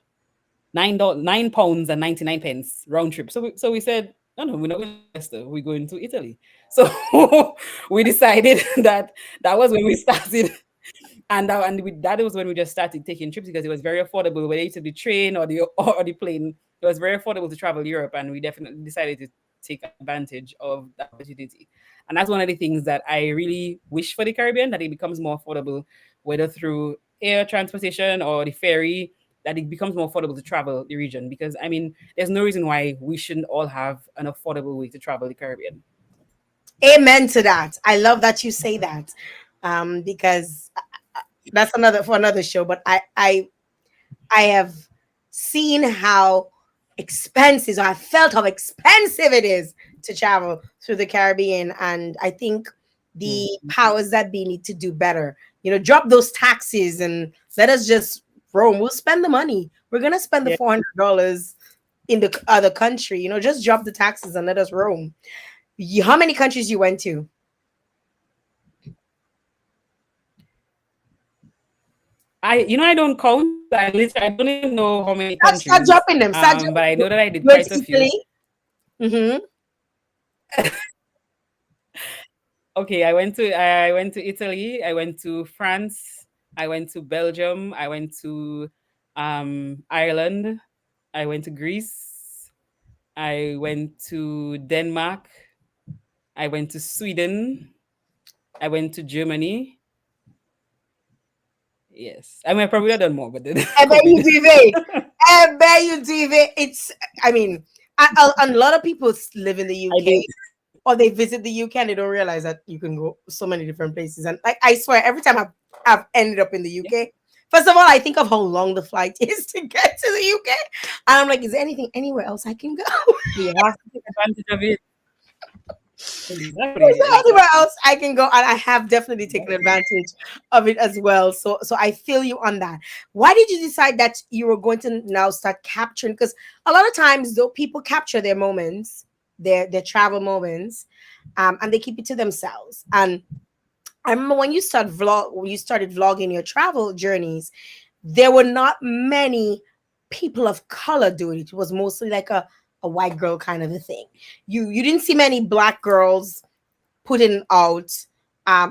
£9 and 99 pence round trip. So we said, no, we're not going to Leicester, we're going to Italy. So we decided that was when we started. That was when we just started taking trips, because it was very affordable, whether it's the train or the plane. It was very affordable to travel Europe, and we definitely decided to take advantage of that opportunity. And that's one of the things that I really wish for the Caribbean, that it becomes more affordable, whether through air transportation or the ferry, that it becomes more affordable to travel the region. Because I mean, there's no reason why we shouldn't all have an affordable way to travel the Caribbean. Amen to that. I love that you say that, because that's another show. But I have seen how expensive, or I felt how expensive it is to travel through the Caribbean, and I think the powers that be need to do better. Drop those taxes and let us just roam. We'll spend the money. We're gonna spend the $400 in the other country. Just drop the taxes and let us roam. How many countries you went to? I don't count. I don't even know how many Start countries. dropping them. But I know that I did You went quite to a few. Italy. Mm-hmm. Okay, I went to Italy. I went to France. I went to Belgium. I went to Ireland. I went to Greece. I went to Denmark. I went to Sweden. I went to Germany. Yes, I mean I probably have done more, but then I bet you COVID. do, Vay. I bet you do, Vay. I mean, a lot of people live in the I did. UK, or they visit the UK and they don't realize that you can go so many different places. And I swear, every time I've ended up in the UK, first of all, I think of how long the flight is to get to the UK. And I'm like, is there anything anywhere else I can go? You have to take advantage of it. Is there anywhere Exactly. else I can go? And I have definitely taken advantage of it as well. So I feel you on that. Why did you decide that you were going to now start capturing? Because a lot of times, though, people capture their moments, their travel moments, and they keep it to themselves. And I remember when you started vlogging your travel journeys, there were not many people of color doing it. It was mostly like a white girl kind of a thing. You didn't see many black girls putting out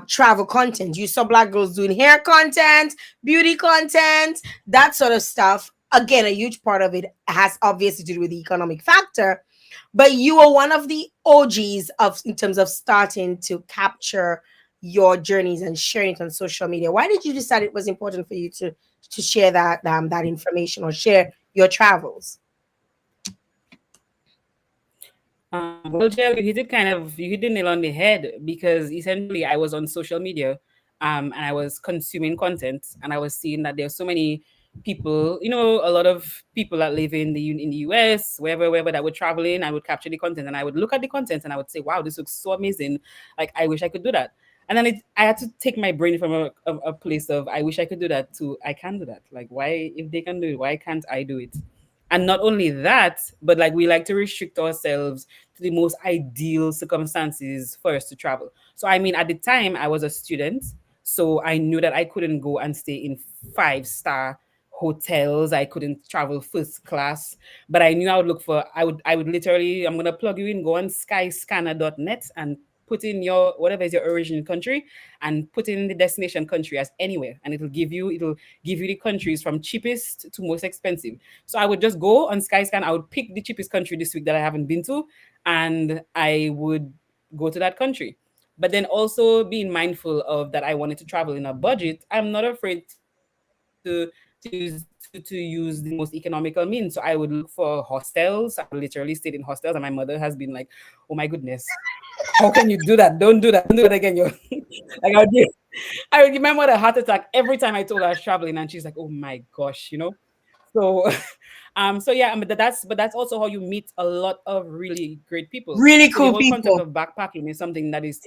travel content. You saw black girls doing hair content, beauty content, that sort of stuff. Again, a huge part of it has obviously to do with the economic factor, but you were one of the OGs of in terms of starting to capture your journeys and sharing it on social media. Why did you decide it was important for you to share that information or share your travels? Well, Jael, you hit the nail on the head because essentially I was on social media, and I was consuming content, and I was seeing that there's so many people, a lot of people that live in the US, wherever that were traveling. I would capture the content and I would look at the content and I would say, wow, this looks so amazing. Like I wish I could do that. And then I had to take my brain from a place of I wish I could do that to I can do that. Like why, if they can do it, why can't I do it? And not only that, but like we like to restrict ourselves to the most ideal circumstances for us to travel. So I mean, at the time I was a student, so I knew that I couldn't go and stay in 5-star hotels. I couldn't travel first class, but I knew I would literally, I'm gonna plug you in, go on skyscanner.net and put in your whatever is your origin country and put in the destination country as anywhere, and it'll give you the countries from cheapest to most expensive. So I would just go on Skyscan. I would pick the cheapest country this week that I haven't been to, and I would go to that country. But then also being mindful of that I wanted to travel in a budget, I'm not afraid to use the most economical means. So I would look for hostels. I literally stayed in hostels, and my mother has been like, "Oh my goodness, how can you do that? Don't do that. Don't do it again." You're like, I would give my mother a heart attack every time I told her I was traveling, and she's like, "Oh my gosh." So, so yeah, but that's also how you meet a lot of really great people. Really So the cool whole concept people. of backpacking is something that is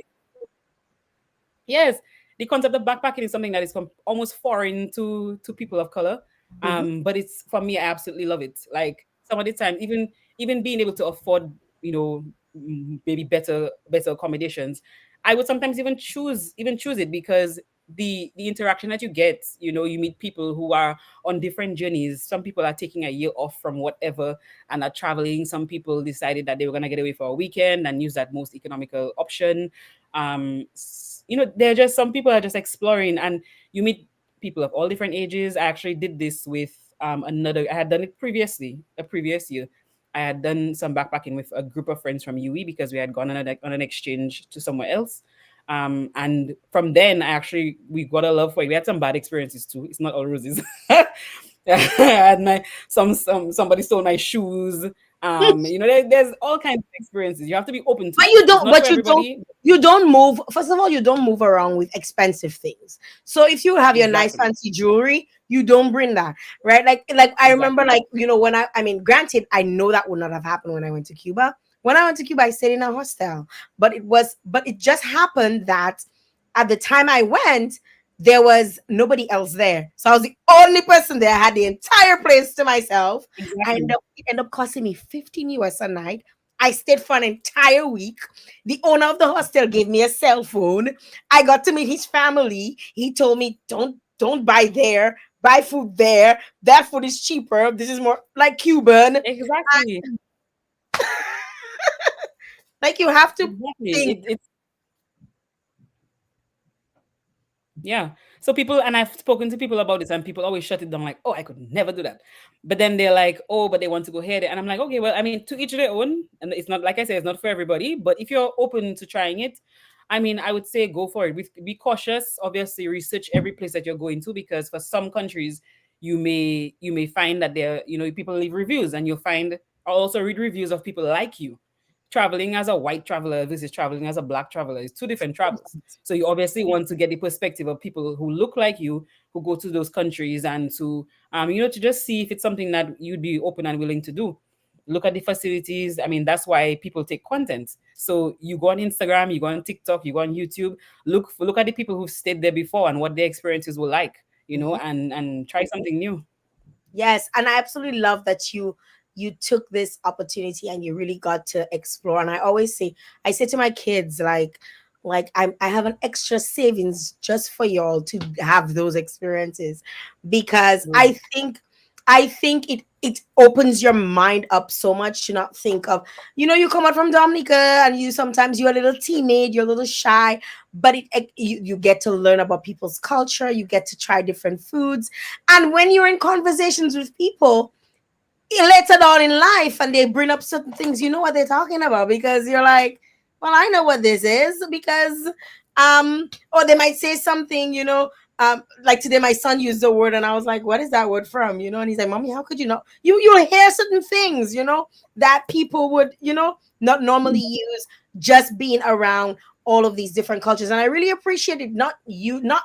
Yes, the concept of backpacking is something that is almost foreign to people of color. Mhm. But it's for me, I absolutely love it. Like some of the time, even being able to afford, maybe better accommodations, I would sometimes even choose it because the interaction that you get, you meet people who are on different journeys. Some people are taking a year off from whatever and are traveling. Some people decided that they were gonna get away for a weekend and use that most economical option. There are just some people are just exploring, and you meet people of all different ages. I actually did this with another. I had done it previously, a previous year. I had done some backpacking with a group of friends from UE because we had gone on an exchange to somewhere else. And from then, we got a love for it. We had some bad experiences too. It's not all roses. I had somebody stole my shoes. There's all kinds of experiences. You have to be open to But it. you It's don't, not for but you don't, everybody. you don't move. First of all, you don't move around with expensive things. So if you have your nice Exactly. fancy jewelry, you don't bring that, right? Like I remember, Exactly. like, I mean, granted, I know that would not have happened when I went to Cuba. When I went to Cuba, I stayed in a hostel, but it just happened that at the time I went, there was nobody else there, so I was the only person there. I had the entire place to myself. Exactly. It ended up costing me 15 US a night. I stayed for an entire week. The owner of the hostel gave me a cell phone. I got to meet his family. He told me, don't buy there, buy food there. That food is cheaper. This is more like Cuban. Exactly. Like you have to Exactly. think. It's Yeah. So people, and I've spoken to people about this, and people always shut it down, like, "Oh, I could never do that." But then they're like, "Oh, but they want to go here," and I'm like, "Okay, well, I mean, to each their own." And it's not, like I said, it's not for everybody. But if you're open to trying it, I mean, I would say go for it. Be cautious. Obviously, research every place that you're going to, because for some countries, you may find that people leave reviews, and you'll find also read reviews of people like you. Traveling as a white traveler versus traveling as a black traveler is two different travels. So you obviously want to get the perspective of people who look like you, who go to those countries, and to just see if it's something that you'd be open and willing to do. Look at the facilities. I mean, that's why people take content. So you go on Instagram, you go on TikTok, you go on YouTube. Look at the people who've stayed there before and what their experiences were like. And try something new. Yes, and I absolutely love that you took this opportunity and you really got to explore. And I say to my kids, I have an extra savings just for y'all to have those experiences, because Yeah. I think it opens your mind up so much to not think of, you come out from Dominica and you're a little timid, you're a little shy, but you get to learn about people's culture, you get to try different foods. And when you're in conversations with people later on in life and they bring up certain things, you know what they're talking about, because you're like, well, I know what this is, because or they might say something, like today my son used the word and I was like, what is that word from? And he's like, Mommy, how could you know? You'll hear certain things, that people would, not normally use, just being around all of these different cultures. And I really appreciated not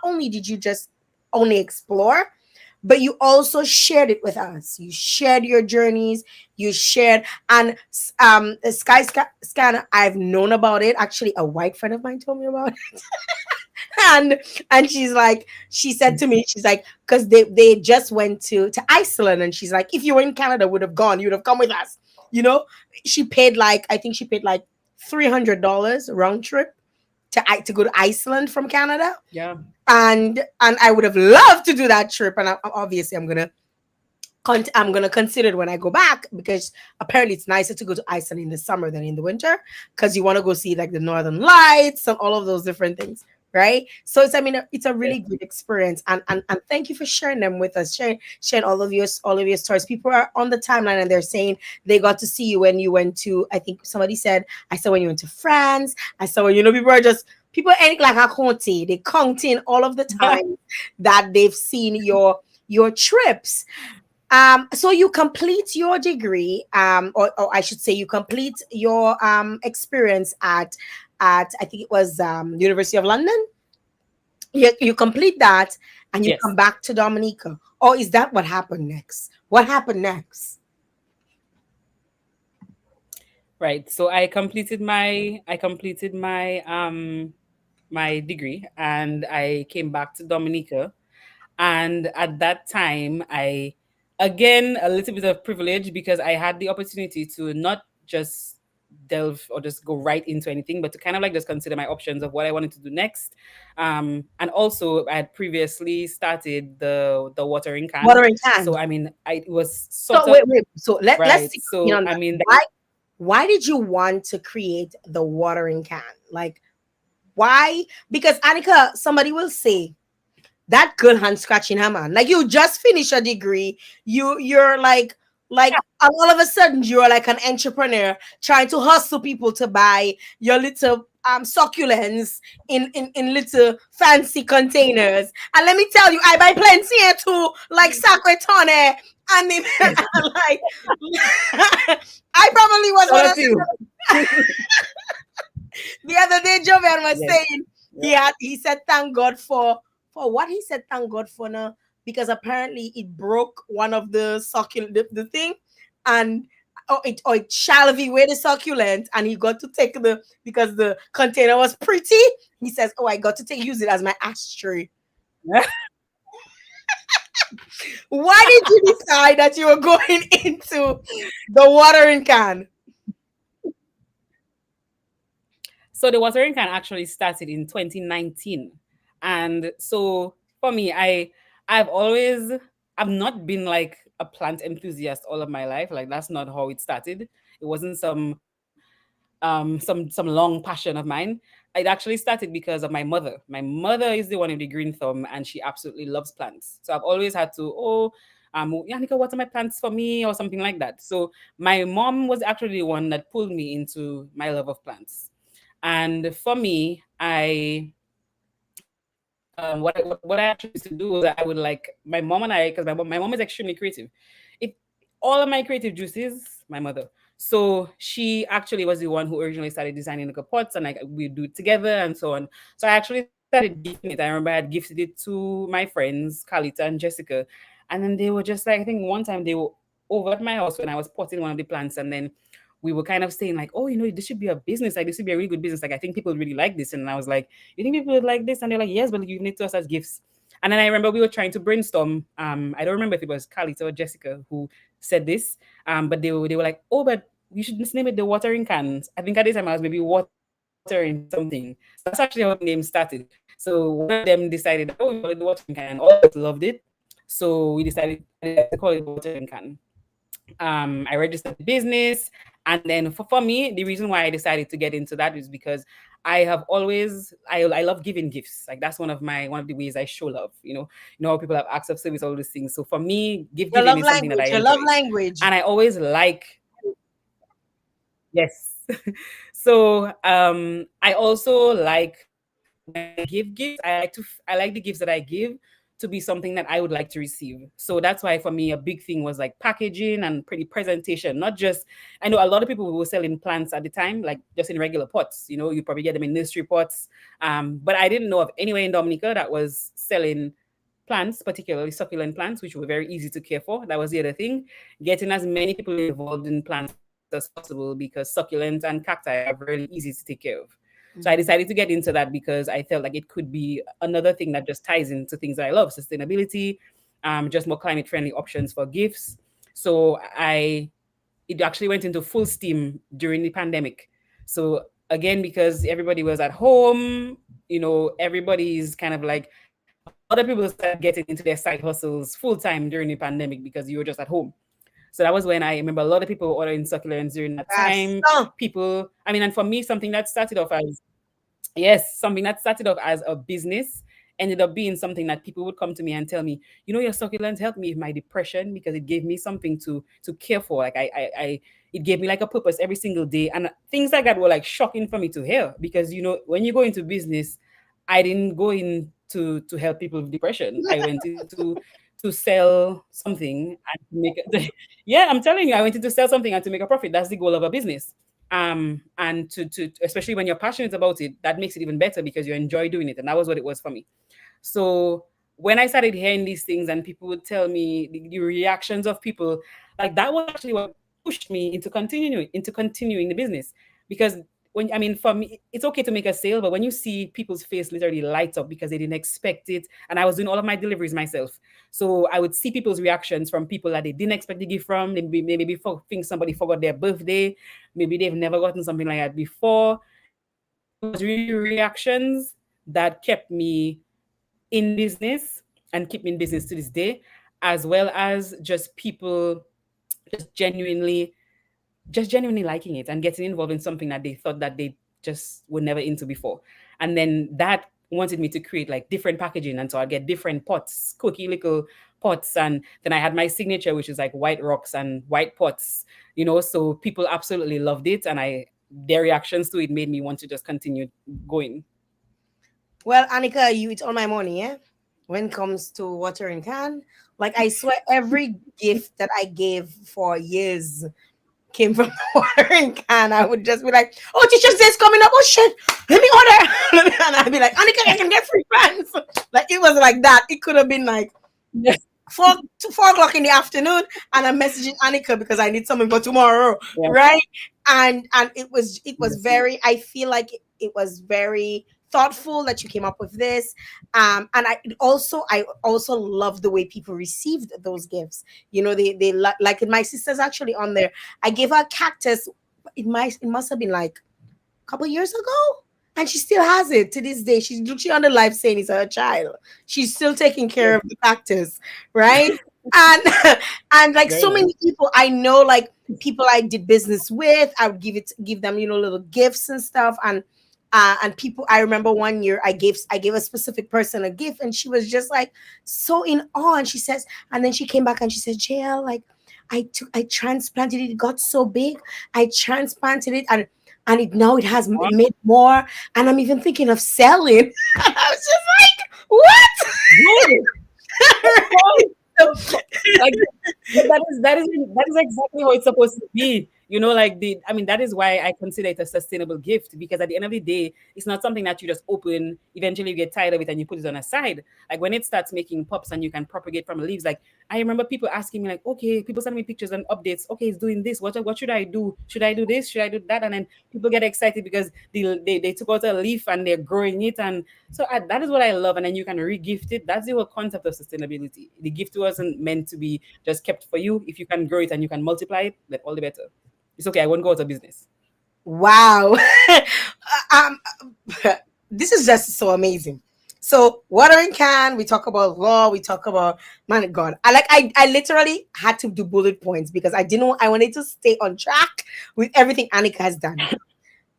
only did you just only explore, but you also shared it with us. You shared your journeys. You shared, and the scanner. I've known about it. Actually, a white friend of mine told me about it, and she said to me, she's like, because they just went to Iceland, and she's like, if you were in Canada, would have gone, you'd have come with us. She paid I think she paid like $300 round trip to go to Iceland from Canada. Yeah. And I would have loved to do that trip, and obviously I'm gonna consider it when I go back, because apparently it's nicer to go to Iceland in the summer than in the winter, because you want to go see like the Northern Lights and all of those different things, right? So it's a really good experience, and thank you for sharing them with us, sharing all of your stories. People are on the timeline and they're saying they got to see you when you went to, I think somebody said, I saw when you went to France. I saw when people ain't like a county. They counting all of the time that they've seen your trips. So you complete your degree, or I should say, you complete your experience at I think it was University of London. You complete that, and you Yes. come back to Dominica. Or is that what happened next? What happened next? Right. So my degree, and I came back to Dominica. And at that time, again, a little bit of privilege, because I had the opportunity to not just delve or just go right into anything, but to kind of like just consider my options of what I wanted to do next. And also, I had previously started the watering can. Watering can. So it was So sort of wait. So let's right. see So on that. Why did you want to create the watering can? Like, why? Because Annika, somebody will say that girl hand scratching her man. Like, you just finished a degree. You're like and all of a sudden you're like an entrepreneur trying to hustle people to buy your little succulents in little fancy containers. And let me tell you, I buy plenty here too, like sacquetone. And like I probably was one sort of of you. the other day. Jovian was Yes. saying he said thank God for what he said thank God for now, because apparently it broke one of the succulent the thing, and it shalvy away the succulent, and he got to take because the container was pretty. He says, "Oh, I got to use it as my ashtray." Why did you decide that you were going into the watering can? So the watering can actually started in 2019. And so for me, I've not been like a plant enthusiast all of my life. Like, that's not how it started. It wasn't some long passion of mine. It actually started because of my mother. My mother is the one with the green thumb, and she absolutely loves plants. So I've always had to, Yanika, what are my plants for me, or something like that. So my mom was actually the one that pulled me into my love of plants. And for me, what I actually used to do was, I would like my mom and I, because my mom is extremely creative. It All of my creative juices, my mother. So she actually was the one who originally started designing the pots, and like we do it together and so on. So I actually started gifting it. I remember I had gifted it to my friends, Carlita and Jessica, and then they were just like, I think one time they were over at my house when I was potting one of the plants, and then we were kind of saying like, oh, this should be a business. Like, this should be a really good business. Like, I think people really like this. And I was like, you think people would like this? And they're like, yes, but you need to us as gifts. And then I remember we were trying to brainstorm. I don't remember if it was Carlita or Jessica who said this. But they were like, oh, but you should just name it the watering cans. I think at this time I was maybe watering something. So that's actually how the name started. So one of them decided, oh, we call it the watering can, and all of us loved it. So we decided to call it the watering can. I registered the business, and then for me, the reason why I decided to get into that is because I have always I love giving gifts. Like, that's one of the ways I show love. How people have acts of service, all those things. So for me, gift Your giving love is something that I language. Your love enjoy, language. and I always like, yes. So I also like when I give gifts, I like the gifts that I give to be something that I would like to receive. So that's why for me a big thing was like packaging and pretty presentation. Not just, I know a lot of people were selling plants at the time, like just in regular pots. You know, you probably get them in nursery pots. But I didn't know of anywhere in Dominica that was selling plants, particularly succulent plants, which were very easy to care for. That was the other thing. Getting as many people involved in plants as possible because succulents and cacti are really easy to take care of. So I decided to get into that because I felt like it could be another thing that just ties into things that I love, sustainability, just more climate friendly options for gifts. So it actually went into full steam during the pandemic. So again, because everybody was at home, you know, everybody's kind of like, a lot of people started getting into their side hustles full time during the pandemic because you were just at home. So that was when I remember a lot of people ordering succulents during that time. People, I mean, and for me, something that started off as a business ended up being something that people would come to me and tell me, you know, your succulents helped me with my depression because it gave me something to care for. Like it gave me like a purpose every single day. And things like that were like shocking for me to hear because, you know, when you go into business, I didn't go in to help people with depression. I went into to sell something and make it. Yeah, I'm telling you, I went in to sell something and to make a profit. That's the goal of a business. And to especially when you're passionate about it, that makes it even better because you enjoy doing it. And that was what it was for me. So when I started hearing these things and people would tell me the reactions of people, like that was actually what pushed me into continuing the business. Because when, I mean, for me, it's okay to make a sale, but when you see people's face literally light up because they didn't expect it, and I was doing all of my deliveries myself, so I would see people's reactions from people that they didn't expect the gift from. Maybe think somebody forgot their birthday, maybe they've never gotten something like that before. It was really reactions that kept me in business and keep me in business to this day, as well as just people just genuinely liking it and getting involved in something that they thought that they just were never into before. And then that wanted me to create like different packaging. And so I'd get different pots, cookie little pots. And then I had my signature, which is like white rocks and white pots, you know, so people absolutely loved it. And their reactions to it made me want to just continue going. Well, Annika, you eat all my money, yeah? When it comes to watering can. Like I swear every gift that I gave for years came from the watering can. I would just be like, oh, Teacher's Day is coming up. Oh shit, let me order. And I'd be like, Annika, I can get free pants. Like it was like that. It could have been like 4 o'clock in the afternoon, and I'm messaging Annika because I need something for tomorrow. Yeah. Right. And it was very, I feel like it was very thoughtful that you came up with this. And I also love the way people received those gifts. You know, they like my sister's actually on there. I gave her a cactus. It must have been like a couple years ago. And she still has it to this day. She's literally on the live saying it's her child. She's still taking care of the cactus, right? and like so many people I know, like people I did business with, I would give them, you know, little gifts and stuff. And people, I remember one year I gave a specific person a gift, and she was just like so in awe. And she says, and then she came back and she said, Jael, like I transplanted it. It got so big. I transplanted it, and it has made more, and I'm even thinking of selling. I was just like, what? Like, that is exactly how it's supposed to be. You know, like that is why I consider it a sustainable gift, because at the end of the day, it's not something that you just open, eventually you get tired of it and you put it on a side. Like when it starts making pops and you can propagate from leaves, like I remember people asking me like, okay, people send me pictures and updates. Okay, it's doing this. What should I do? Should I do this? Should I do that? And then people get excited because they took out a leaf and they're growing it. And so that is what I love. And then you can re-gift it. That's the whole concept of sustainability. The gift wasn't meant to be just kept for you. If you can grow it and you can multiply it, then all the better. It's okay. I won't go out of business. Wow. This is just so amazing. So watering can, we talk about law, we talk about, man, God. I literally had to do bullet points because I wanted to stay on track with everything Annika has done.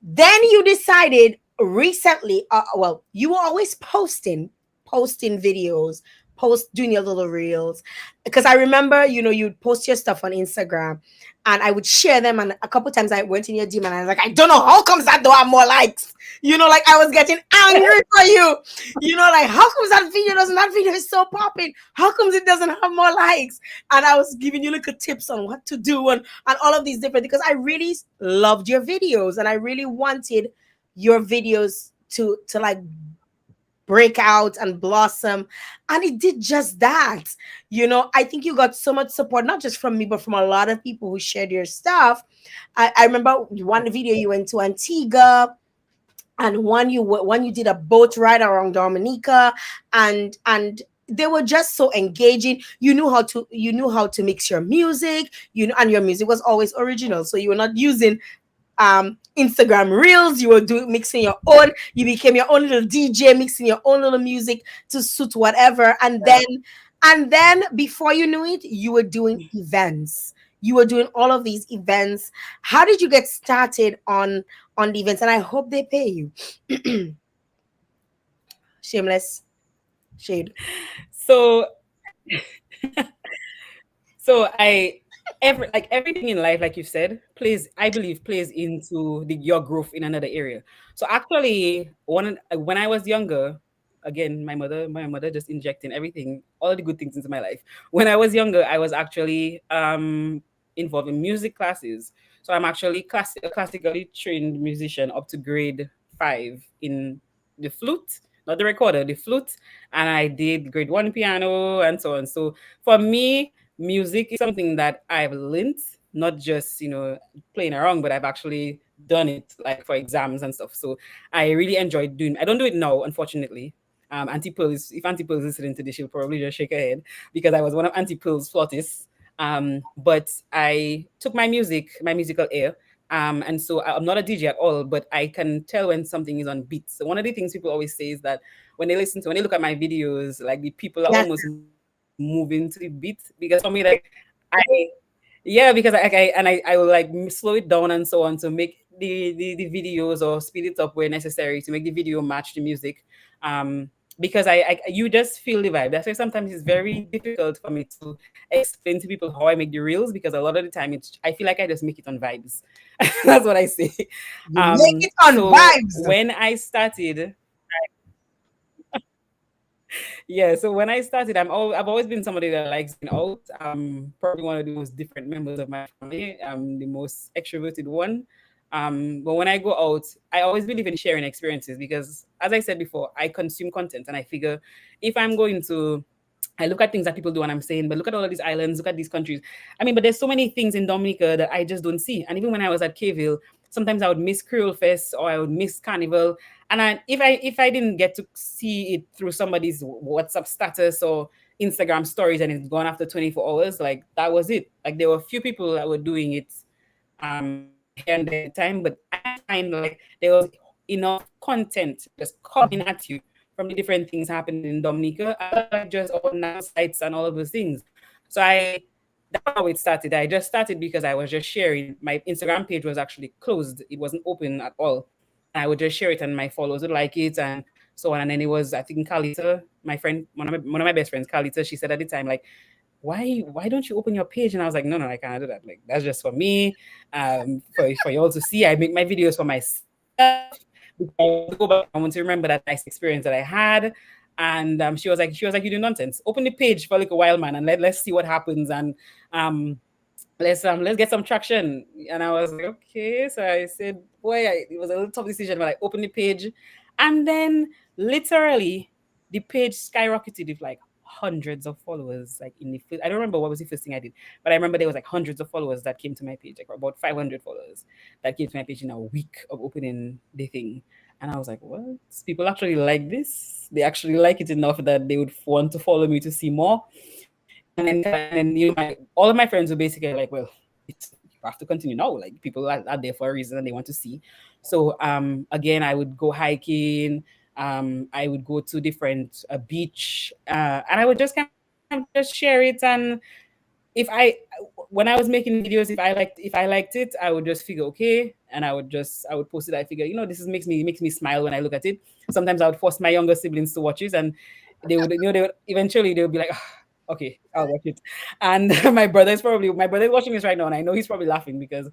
Then you decided recently, you were always posting videos, post doing your little reels, because I remember, you'd post your stuff on Instagram, and I would share them. And a couple times I went in your DM and I was like, I don't know how comes that don't have more likes. Like I was getting angry for you. Like how comes that video is so popping? How comes it doesn't have more likes? And I was giving you little tips on what to do, and all of these different, because I really loved your videos and I really wanted your videos to like break out and blossom, and it did just that. I think you got so much support, not just from me but from a lot of people who shared your stuff. I remember one video you went to Antigua, and one you did a boat ride around Dominica, and they were just so engaging. You knew how to mix your music, and your music was always original, so you were not using Instagram reels. You were doing mixing your own. You became your own little DJ, mixing your own little music to suit whatever. And then before you knew it, you were doing events. You were doing all of these events. How did you get started on the events? And I hope they pay you. Shameless shade. So so everything in life, like you said, I believe plays into your growth in another area. So actually, when I was younger, again, my mother just injecting everything, all the good things into my life. When I was younger, I was actually involved in music classes. So I'm actually a classically trained musician up to grade 5 in the flute, not the recorder, the flute. And I did grade 1 piano and so on. So for me, music is something that I've learned, not just, playing around, but I've actually done it like for exams and stuff. So I really enjoyed doing. I don't do it now, unfortunately. If Auntie Pearl is listening to this, she'll probably just shake her head because I was one of Auntie Pearl's flautists. But I took my musical ear. And so I'm not a DJ at all, but I can tell when something is on beat. So one of the things people always say is that when they look at my videos, like the people are Yes. almost moving to the beat. Because for me, like I, yeah, because I will like slow it down and so on to make the videos, or speed it up where necessary to make the video match the music. Because you just feel the vibe. That's why sometimes it's very difficult for me to explain to people how I make the reels, because a lot of the time I feel like I just make it on vibes. That's what I say. You make it on So vibes. when I started, yeah, so when I started, I've always been somebody that likes being out. Probably one of the most different members of my family. I'm the most extroverted one. But when I go out, I always believe in sharing experiences because, as I said before, I consume content, and I figure if I'm going to, I look at things that people do and I'm saying, but look at all of these islands, look at these countries. I mean, but there's so many things in Dominica that I just don't see. And even when I was at Kville, sometimes I would miss Creole Fest or I would miss Carnival. And if I didn't get to see it through somebody's WhatsApp status or Instagram stories and it's gone after 24 hours, like that was it. Like there were a few people that were doing it here and there at the time, but I find like there was enough content just coming at you from the different things happening in Dominica, like just all now sites and all of those things. So that's how it started. I just started because I was just sharing. My Instagram page was actually closed; it wasn't open at all. And I would just share it, and my followers would like it, and so on. And then it was, I think, Kalita, my friend, one of my best friends, Kalita. She said at the time, like, why don't you open your page? And I was like, no, I can't do that. Like that's just for me, for you all to see. I make my videos for myself. I want to remember that nice experience that I had. And she was like, you do nonsense. Open the page for like a while, man, and let's see what happens. And let's get some traction. And I was like, okay. So I said, it was a little tough decision, but I opened the page, and then literally the page skyrocketed with like hundreds of followers. Like I don't remember what was the first thing I did, but I remember there was like hundreds of followers that came to my page, like about 500 followers that came to my page in a week of opening the thing. And I was like, what? People actually like this? They actually like it enough that they would want to follow me to see more. And then all of my friends were basically like, well, you have to continue now. Like people are there for a reason and they want to see. So again, I would go hiking. I would go to different beach, and I would just kind of just share it. And when I was making videos, if I liked it, I would just figure okay, and I would post it. I figure, this makes me smile when I look at it. Sometimes I would force my younger siblings to watch it, and they would eventually they would be like, "Ah, okay, I'll watch it." And my brother is watching this right now, and I know he's probably laughing because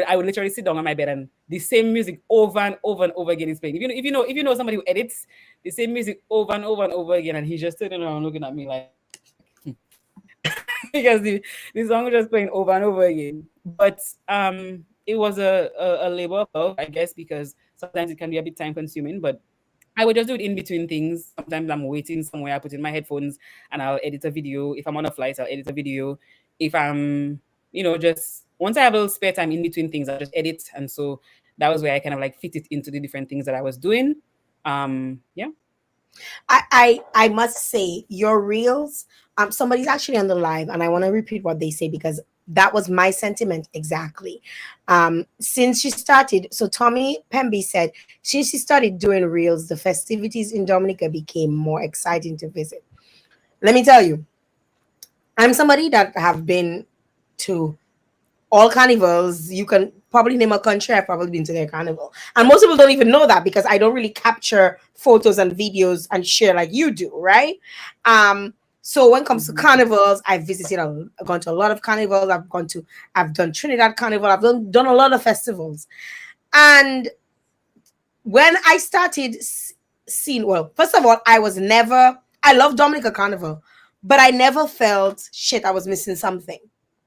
I would literally sit down on my bed and the same music over and over and over again is playing. If you know somebody who edits the same music over and over and over again, and he's just sitting around looking at me like, because the song was just playing over and over again. But it was a labor of love, I guess, because sometimes it can be a bit time consuming. But I would just do it in between things. Sometimes I'm waiting somewhere, I put in my headphones and I'll edit a video. If I'm on a flight, I'll edit a video. If I'm, just once I have a little spare time in between things, I'll just edit. And so that was where I kind of like fit it into the different things that I was doing. Yeah. I must say your reels. Somebody's actually on the live, and I want to repeat what they say because that was my sentiment exactly. Since she started, so Tommy Pemby said, since she started doing reels, the festivities in Dominica became more exciting to visit. Let me tell you, I'm somebody that have been to all carnivals. You can probably name a country, I've probably been to their carnival. And most people don't even know that because I don't really capture photos and videos and share like you do, right? So when it comes to carnivals, I've gone to a lot of carnivals. I've done Trinidad Carnival. I've done a lot of festivals. And when I started seeing, well, first of all, I love Dominica Carnival, but I never felt shit, I was missing something.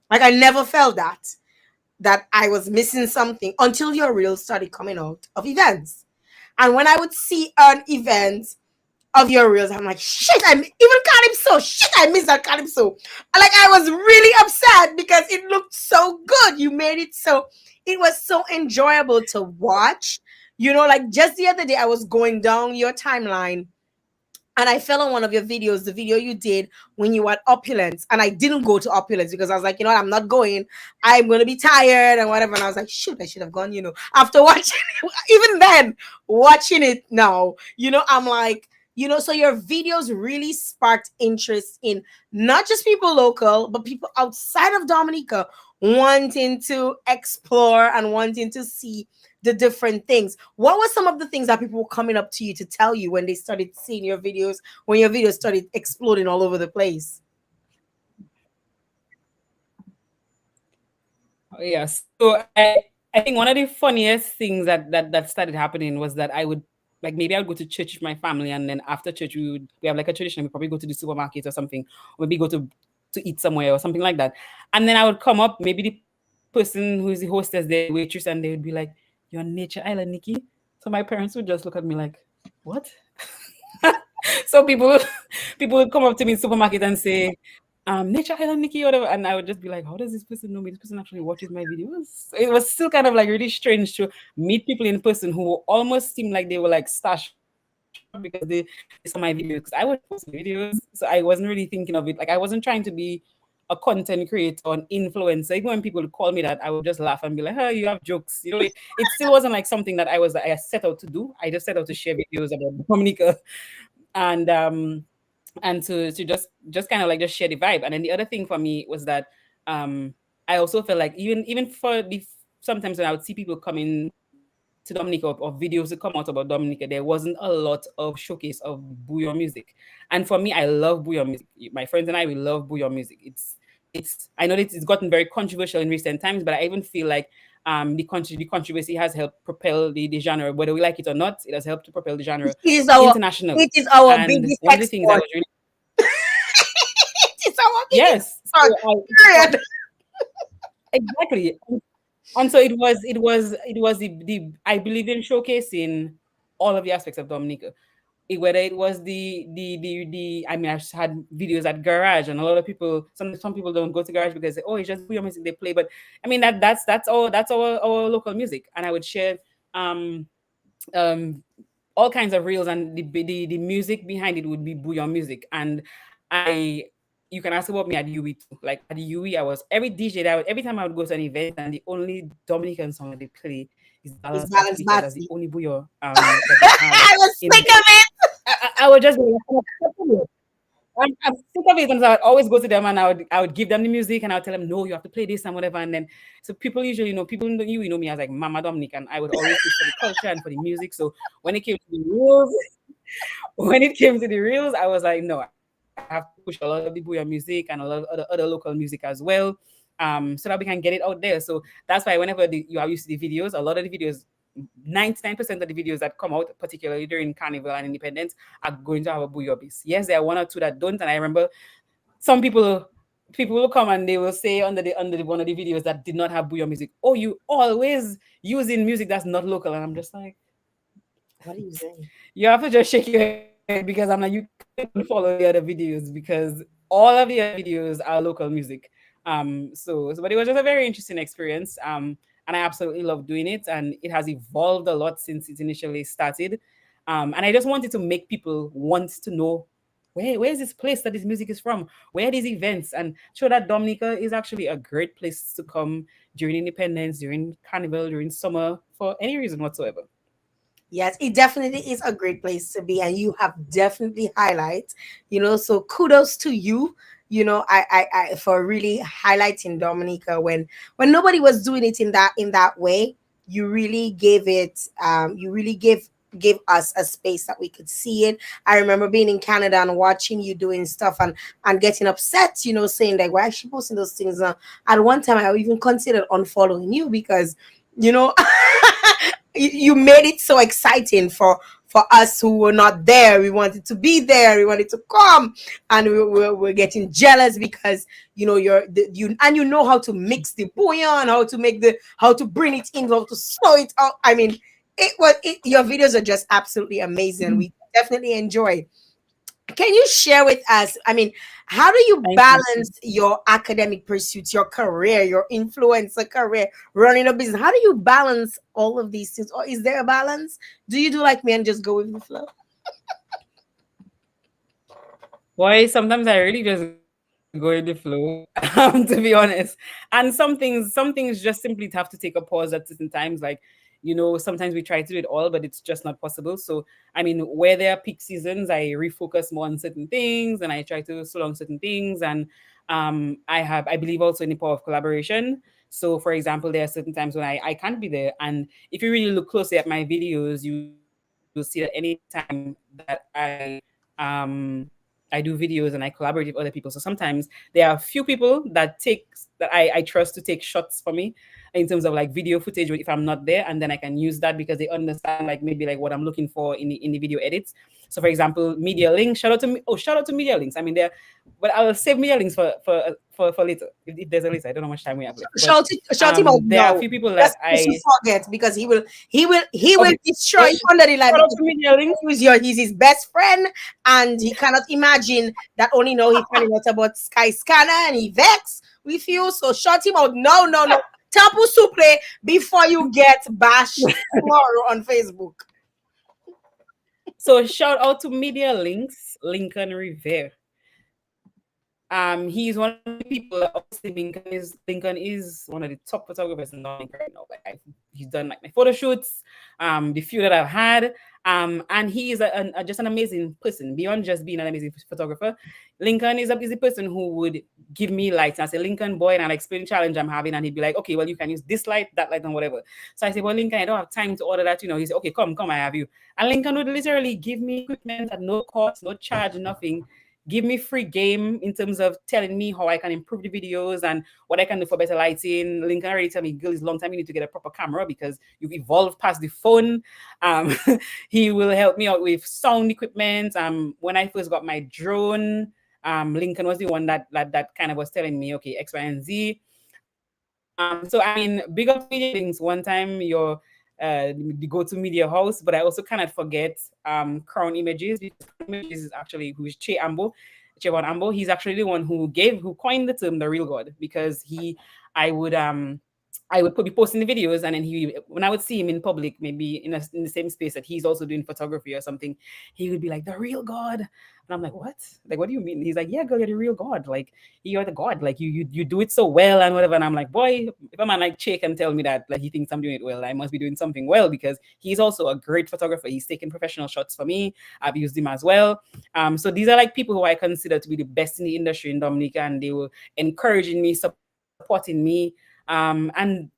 Like I never felt that I was missing something until your reels started coming out of events. And when I would see an event of your reels, I'm like, shit, even Calypso, shit, I missed that Calypso. Like I was really upset because it looked so good. You made it it was so enjoyable to watch. Like just the other day, I was going down your timeline and I fell on one of your videos, the video you did when you were at Opulence. And I didn't go to Opulence because I was like, I'm not going. I'm going to be tired and whatever. And I was like, shoot, I should have gone, After watching it, even then, watching it now, I'm like, so your videos really sparked interest in not just people local, but people outside of Dominica wanting to explore and wanting to see the different things. What were some of the things that people were coming up to you to tell you when they started seeing your videos, when your videos started exploding all over the place? Yes. So I think one of the funniest things that started happening was that I would maybe I would go to church with my family, and then after church we have like a tradition. We probably go to the supermarket or something, or maybe go to eat somewhere or something like that. And then I would come up, maybe the person who is the hostess, the waitress, and they would be like, "You're on Nature Island, Nikki." So my parents would just look at me like, "What?" So people would come up to me in the supermarket and say, Nature Island Nikki, whatever, and I would just be like, how does this person know me? This person actually watches my videos. It was still kind of like really strange to meet people in person who almost seemed like they were like starstruck because they saw my videos, because I would post videos, so I wasn't really thinking of it. Like I wasn't trying to be a content creator or an influencer. Even when people would call me that, I would just laugh and be like, "Oh, you have jokes." It still wasn't like something that I set out to do. I just set out to share videos about Dominica, and to just kind of like just share the vibe. And then the other thing for me was that I also felt like even for the sometimes when I would see people coming to Dominica or videos to come out about Dominica, there wasn't a lot of showcase of bouyon music. And for me, I love bouyon music. My friends and I, we love bouyon music. It's I know that it's gotten very controversial in recent times, but I even feel like the controversy has helped propel the genre, whether we like it or not. It has helped to propel the genre international. It is our And biggest one of the things I export. was really It's our biggest yes, so export. Period. exactly. And so it was the I believe in showcasing all of the aspects of Dominica. Whether it was the I mean, I've had videos at garage, and a lot of people, some people don't go to garage because oh, it's just your music they play. But I mean that's our local music. And I would share um um all kinds of reels, and the music behind it would be bouyon music. And I you can ask about me at UE too. Like at UE, I was every DJ that every time I would go to an event, and the only Dominican song that they play is It's Balance Party, Balance because that's the Batsy. only bouyon that they have I was in sick of it. I would just be like, I'm sick of it, and so I would always go to them, and I would give them the music, and I would tell them, no, you have to play this and whatever. And then so people usually know, people know me as like Mama Dominic, and I would always push for the culture and for the music. So when it came to the rules, when it came to the reels, I was like, no, I have to push a lot of the Booyah music and a lot of other local music as well. So that we can get it out there. So that's why whenever you are used to the videos, a lot of the videos, 99% of the videos that come out, particularly during Carnival and Independence, are going to have a Booyah base. Yes, there are one or two that don't, and I remember some people will come and they will say under the one of the videos that did not have Booyah music, oh, you always using music that's not local, and I'm just like, What are you saying? you have to just shake your head because I'm like, you can't even follow the other videos because all of the other videos are local music. But it was just a very interesting experience. And I absolutely love doing it, and it has evolved a lot since it initially started. And I just wanted to make people want to know where is this place that this music is from? Where are these events? And show that Dominica is actually a great place to come during Independence, during Carnival, during summer, for any reason whatsoever. Yes, it definitely is a great place to be, and you have definitely highlights. So kudos to you. I for really highlighting Dominica when nobody was doing it in that way. You really gave it. You really gave us a space that we could see it. I remember being in Canada and watching you doing stuff and getting upset. Saying like, why is she posting those things? At one time, I even considered unfollowing you because you know you made it so exciting for us who were not there. We wanted to be there. We wanted to come, and we're getting jealous because you know how to mix the bouillon, how to bring it in, how to slow it out. I mean, your videos are just absolutely amazing. We definitely enjoy. Can you share with us? I mean, how do you Thank you. balance your academic pursuits, your career, your influencer career, running a business? How do you balance all of these things? Or is there a balance? Do you do like me and just go with the flow? Boy, sometimes I really just go with the flow, to be honest. And some things just simply have to take a pause at certain times. Like, sometimes we try to do it all, but it's just not possible. So, I mean, where there are peak seasons, I refocus more on certain things and I try to slow down certain things. And I believe also in the power of collaboration. So, for example, there are certain times when I can't be there. And if you really look closely at my videos, you'll see that anytime that um I do videos and I collaborate with other people. So sometimes there are a few people that I trust to take shots for me in terms of like video footage if I'm not there, and then I can use that because they understand like maybe like what I'm looking for in the video edits. So for example, media links. Shout out to media links. I mean, but I'll save media links for later if there's a list. I don't know how much time we have left, but Shout him out there are a now. few people Just that in case I you forget, because he will okay. destroy you under the line Shout out because to media links. he's his best friend, and he cannot imagine that only now he finding out about Sky Scanner, and he vex with you. So shut him out. No, no, no. Tapu Suple before you get bashed tomorrow on Facebook. So shout out to media links, Lincoln Rivera. He's one of the people that obviously Lincoln is one of the top photographers in Dominica right now. Like he's done like my photo shoots, the few that I've had. And he is just an amazing person. Beyond just being an amazing photographer, Lincoln is a person who would give me lights. And I say, Lincoln, boy, and I'll explain the challenge I'm having, and he'd be like, okay, well, you can use this light, that light, and whatever. So I say, well, Lincoln, I don't have time to order that. He said, okay, come, I have you. And Lincoln would literally give me equipment at no cost, no charge, nothing, give me free game in terms of telling me how I can improve the videos and what I can do for better lighting. Lincoln already tell me, girl, it's long time you need to get a proper camera because you've evolved past the phone. Um, he will help me out with sound equipment. When I first got my drone, Lincoln was the one that kind of was telling me, okay, X, Y, and Z. So I mean, big up to Media Links. One time you're the go-to media house, but I also cannot forget Crown Images, because Crown Images is actually who is Chevon Ambo. He's actually the one who coined the term the real God, because I would be posting the videos, and then when I would see him in public, maybe in the same space that he's also doing photography or something, he would be like, the real God. And I'm like, what? Like, what do you mean? He's like, yeah, girl, you're the real God. Like, you're the God. Like, you do it so well and whatever. And I'm like, boy, if a man like Che can tell me that, like, he thinks I'm doing it well, I must be doing something well, because he's also a great photographer. He's taken professional shots for me. I've used him as well. So these are like people who I consider to be the best in the industry in Dominica, and they were encouraging me, supporting me. And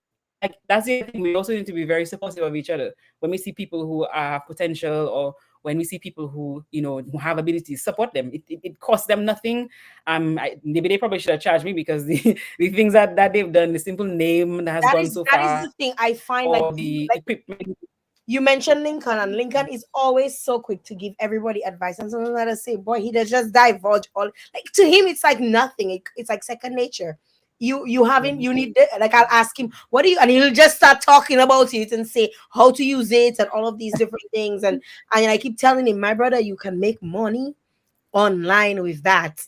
like that's the thing. We also need to be very supportive of each other. When we see people who have potential or when we see people who, who have abilities, support them. It costs them nothing. Maybe they probably should have charged me, because the things that they've done, the simple name that has gone so that is far, the thing I find, or the equipment. you mentioned Lincoln, and Lincoln is always so quick to give everybody advice. And someone let us say, boy, he does just divulge all, like, to him it's like nothing. It's like second nature. You haven't, you need like, I'll ask him, what do you, and he'll just start talking about it and say how to use it and all of these different things. And I keep telling him, my brother, you can make money online with that.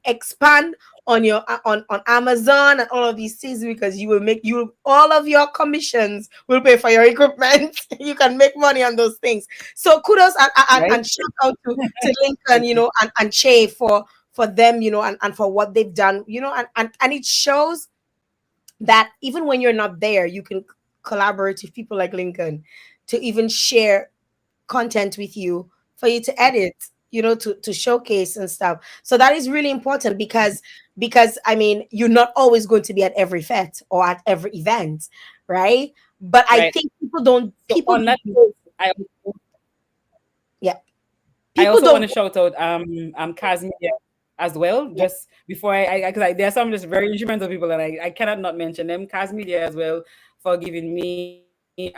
Expand on your on Amazon and all of these things, because you will make, you all of your commissions will pay for your equipment. You can make money on those things. So kudos and shout out to Lincoln, and Che for them, and for what they've done, and it shows that even when you're not there, you can collaborate with people like Lincoln to even share content with you, for you to edit, to showcase and stuff. So that is really important, because I mean, you're not always going to be at every fete or at every event, right? But I think people don't, So on that note, I also want to shout out Kaz Media as well. Just before because there are some just very instrumental people that I cannot not mention them. Kaz Media as well, for giving me a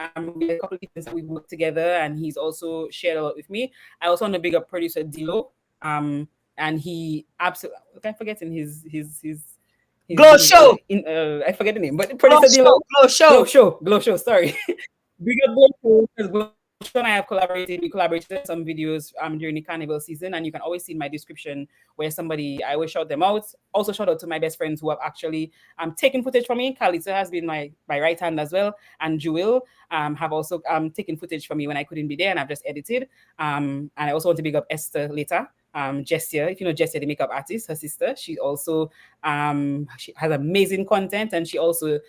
couple of things that we worked together, and he's also shared a lot with me. I also want to big up producer Dilo, and he absolutely, I'm forgetting his Glow Show. I forget the name, but producer Dilo, Glow Show. Sorry, big up Glow Show, because Glow Show and I have collaborated. We collaborated on some videos during the carnival season, and you can always see in my description where I always shout them out. Also shout out to my best friends who have actually taken footage from me. Kalita has been my right hand as well, and Jael have also taken footage from me when I couldn't be there, and I've just edited. And I also want to big up Esther later. Jessia, if you know Jessia, the makeup artist, her sister, she also she has amazing content, and she also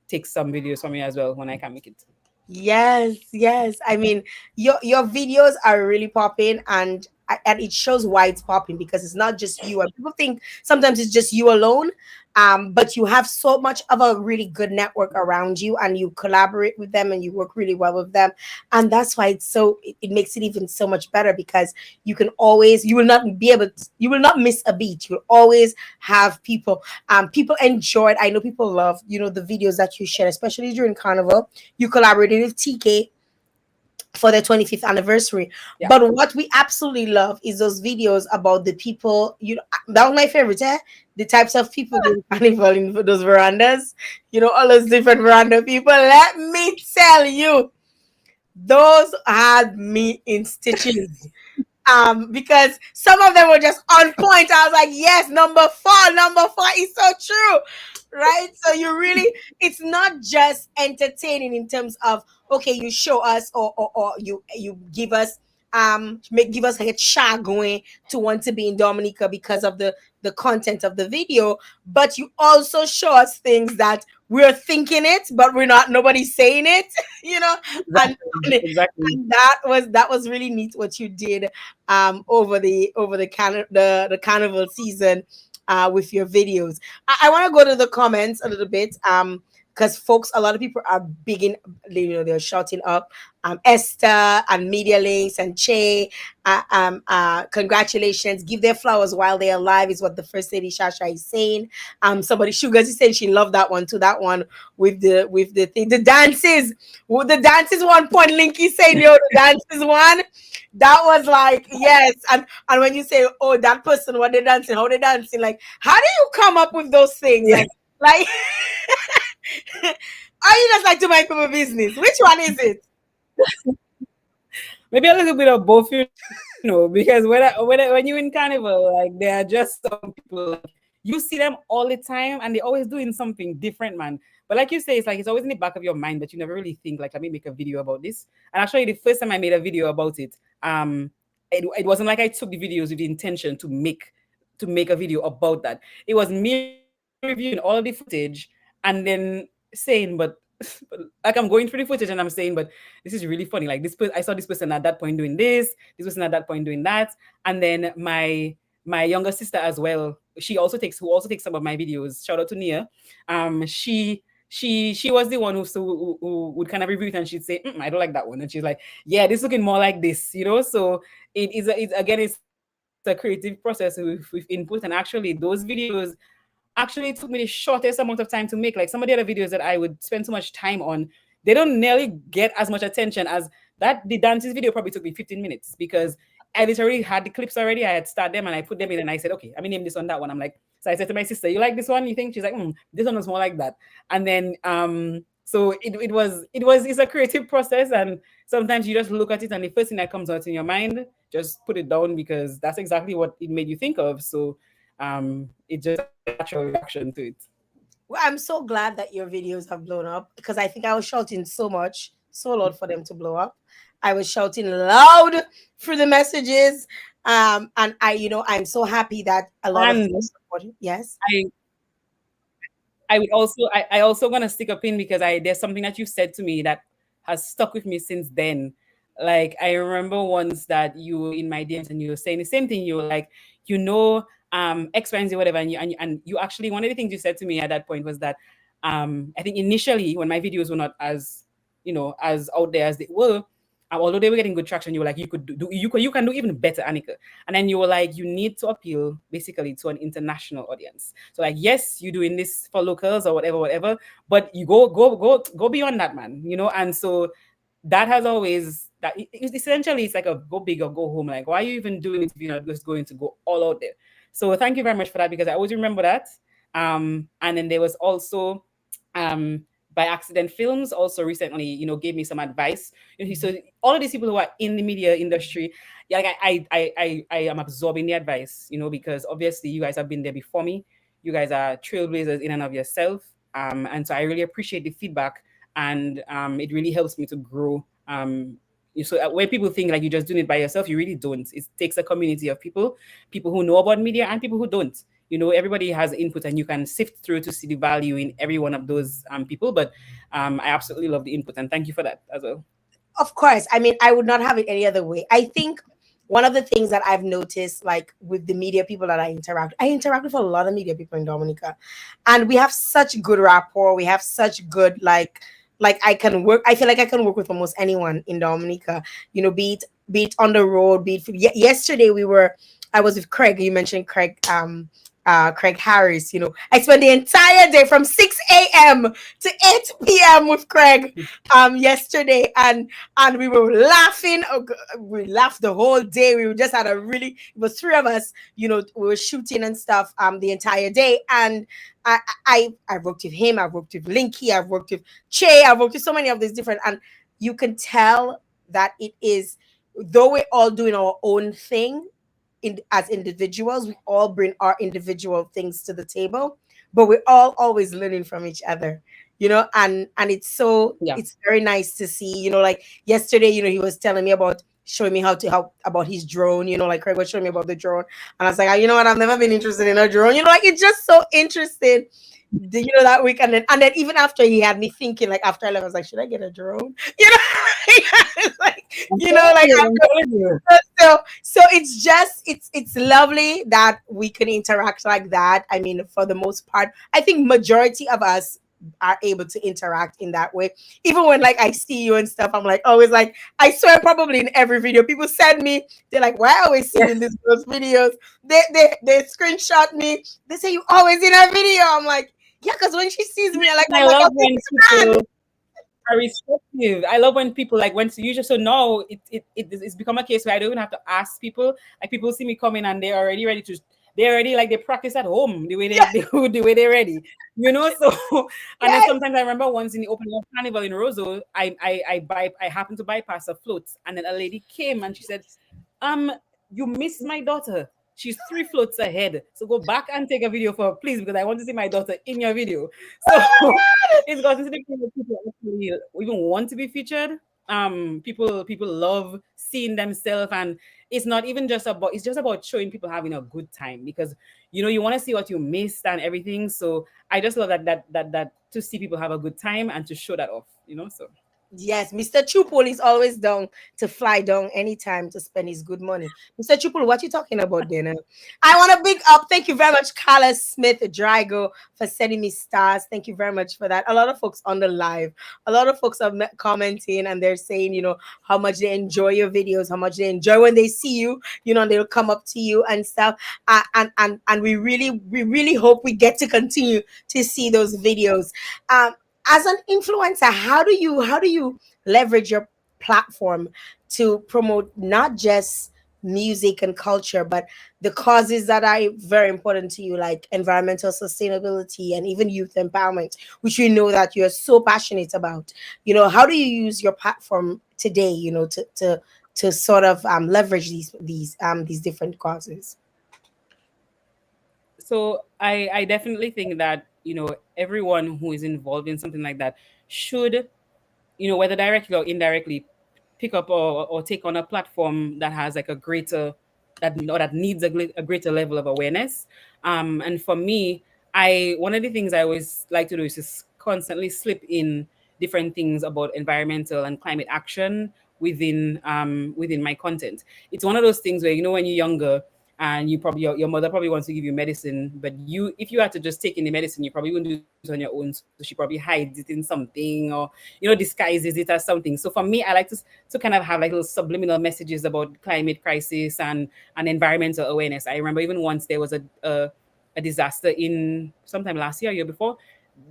takes some videos from me as well when I can make it. Yes. I mean, your videos are really popping, and it shows why it's popping, because it's not just you. And people think sometimes it's just you alone, but you have so much of a really good network around you, and you collaborate with them, and you work really well with them, and that's why it makes it even so much better, because you will not miss a beat. You'll always have people. People enjoyed. I know people love the videos that you share, especially during Carnival. You collaborated with TK for their 25th anniversary. Yeah. But what we absolutely love is those videos about the people, that was my favorite, the types of people doing carnival in those verandas, all those different veranda people. Let me tell you, those had me in stitches. Because some of them were just on point. I was like, yes, number four is so true, right? So it's not just entertaining in terms of, okay, you show us or you give us give us like a shot going to want to be in Dominica because of the content of the video, but you also show us things that we're thinking it, but nobody's saying it, Exactly. And that was really neat what you did over the carnival season with your videos. I want to go to the comments a little bit because folks, a lot of people are they're shouting up Esther and Media Links and Che. Congratulations, give their flowers while they're alive is what the First Lady Shasha is saying. Somebody Sugars is saying she loved that one too. That one with the thing, the dances. The dances 1 point. Linky saying yo, the dances one. That was like yes, and when you say oh that person, what they dancing, how they dancing, like how do you come up with those things? Yeah. Like or you just like to make people business? Which one is it? Maybe a little bit of both, because when you're in carnival, like there are just some people, like, you see them all the time and they're always doing something different, man. But like you say, it's like it's always in the back of your mind, but you never really think like, let me make a video about this. And actually, the first time I made a video about it, it wasn't like I took the videos with the intention to make a video about that. It was me reviewing all the footage and then saying, but like I'm going through the footage and I'm saying, but this is really funny. Like I saw this person at that point doing this person at that point doing that. And then my younger sister as well, who also takes some of my videos. Shout out to Nia. She she was the one who would kind of review it, and she'd say, I don't like that one, and she's like, yeah, this looking more like this, you know. So it's again, it's a creative process with input, and actually those videos actually took me the shortest amount of time to make. Like some of the other videos that I would spend so much time on, they don't nearly get as much attention as that. The dances video probably took me 15 minutes because I literally had the clips already. I had started them and I put them in and I said, okay, I'm gonna name this one, that one. I'm like, so I said to my sister, you like this one? You think? She's like, this one was more like that. And then so it's a creative process, and sometimes you just look at it and the first thing that comes out in your mind, just put it down because that's exactly what it made you think of. So it's just a natural reaction to it. Well, I'm so glad that your videos have blown up because I think I was shouting so much, so loud for them to blow up. I was shouting loud for the messages. And I'm so happy that a lot of And people supported. Yes. I I would also I also gonna stick a pin because there's something that you said to me that has stuck with me since then. Like I remember once that you were in my DMs and you were saying the same thing. You were like, X, Y, and Z, whatever, and you actually, one of the things you said to me at that point was that I think initially when my videos were not as as out there as they were, although they were getting good traction, you were like, you can do even better, Annika. And then you were like, you need to appeal basically to an international audience. So like, yes, you're doing this for locals or whatever, but you go beyond that, man. And so that has always essentially it's like a go big or go home. Like, why are you even doing it if you're not just going to go all out there? So thank you very much for that because I always remember that. And then there was also by accident films also recently gave me some advice. So all of these people who are in the media industry, yeah, like I am absorbing the advice, because obviously you guys have been there before me. You guys are trailblazers in and of yourself, and so I really appreciate the feedback, and it really helps me to grow. So when people think like you're just doing it by yourself, you really don't. It takes a community of people who know about media and people who don't. Everybody has input, and you can sift through to see the value in every one of those people. But I absolutely love the input, and thank you for that as well. Of course. I mean, I would not have it any other way. I think one of the things that I've noticed, like with the media people that I interact with a lot of media people in Dominica, and we have such good rapport. We have such good I can work. I feel like I can work with almost anyone in Dominica. Be it on the road, be it yesterday I was with Craig. You mentioned Craig. Craig Harris. I spent the entire day from 6 a.m. to 8 p.m. with Craig yesterday, and we were laughing. We laughed the whole day. We just had it was three of us. We were shooting and stuff the entire day, and I worked with him. I worked with Linky. I've worked with Che. I've worked with so many of these different, and you can tell that it is, though we're all doing our own thing. As individuals, we all bring our individual things to the table, but we're all always learning from each other, and it's it's very nice to see, like yesterday, he was telling me showing me how about his drone, like Craig was showing me about the drone, and I was like, you know what, I've never been interested in a drone, like it's just so interesting. That week, and then even after he had me thinking, like after I left, I was like, should I get a drone? It's like, so it's just it's lovely that we can interact like that. I mean, for the most part, I think majority of us are able to interact in that way. Even when like I see you and stuff, I'm like always like, I swear probably in every video people send me, they're like, why I always see you in those videos? They screenshot me, they say you always in a video. I'm like, yeah, because when she sees me, I love when people are receptive. I love when people when you just, so now it's become a case where I don't even have to ask people. Like people see me coming and they're already ready to. They're already they practice at home the way the way they're ready, So and then sometimes I remember once in the opening of Carnival in Roseau, I happened to bypass a float, and then a lady came and she said, you missed my daughter. She's 3 floats ahead. So go back and take a video for her, please, because I want to see my daughter in your video. So it's gotten to the point that people actually even want to be featured. People love seeing themselves, and it's not even just about, it's just about showing people having a good time, because you want to see what you missed and everything. So I just love that to see people have a good time and to show that off, so Yes, Mr. Chupul is always down to fly down anytime to spend his good money. Mr. Chupul, what you talking about dinner? I want to big up. Thank you very much, Carla Smith Drago, for sending me stars. Thank you very much for that. A lot of folks on the live, a lot of folks are commenting and they're saying, how much they enjoy your videos, how much they enjoy when they see you, and they'll come up to you and stuff. And we really hope we get to continue to see those videos. As an influencer, how do you leverage your platform to promote not just music and culture, but the causes that are very important to you, like environmental sustainability and even youth empowerment, which we know that you're so passionate about? How do you use your platform today, to sort of leverage these different causes? So I definitely think that everyone who is involved in something like that should, whether directly or indirectly, pick up or take on a platform that has like a greater that needs a greater level of awareness. And for me, I one of the things I always like to do is just constantly slip in different things about environmental and climate action within my content. It's one of those things where when you're younger and you probably your mother probably wants to give you medicine, but if you had to just take in the medicine, you probably wouldn't do it on your own. So she probably hides it in something, or disguises it as something. So for me, I like to kind of have like little subliminal messages about climate crisis and environmental awareness. I remember even once there was a disaster in sometime last year, year before.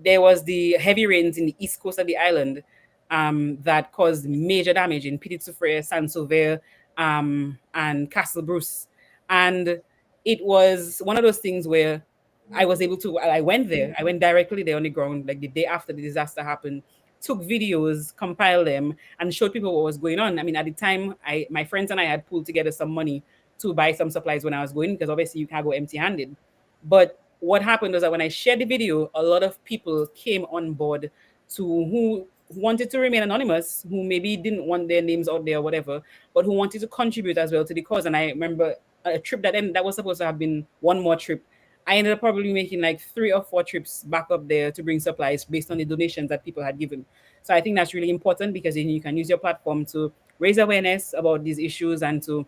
There was the heavy rains in the east coast of the island, that caused major damage in Petit Soufriere, Saint Sauveur, and Castle Bruce. And it was one of those things where I was able to. I went there. I went directly there on the ground, like the day after the disaster happened. Took videos, compiled them, and showed people what was going on. I mean, at the time, my friends and I had pulled together some money to buy some supplies when I was going, because obviously you can't go empty-handed. But what happened was that when I shared the video, a lot of people came on board to who wanted to remain anonymous, who maybe didn't want their names out there or whatever, but who wanted to contribute as well to the cause. And I remember a trip that was supposed to have been one more trip. I ended up probably making like 3 or 4 trips back up there to bring supplies based on the donations that people had given. So I think that's really important, because then you can use your platform to raise awareness about these issues and to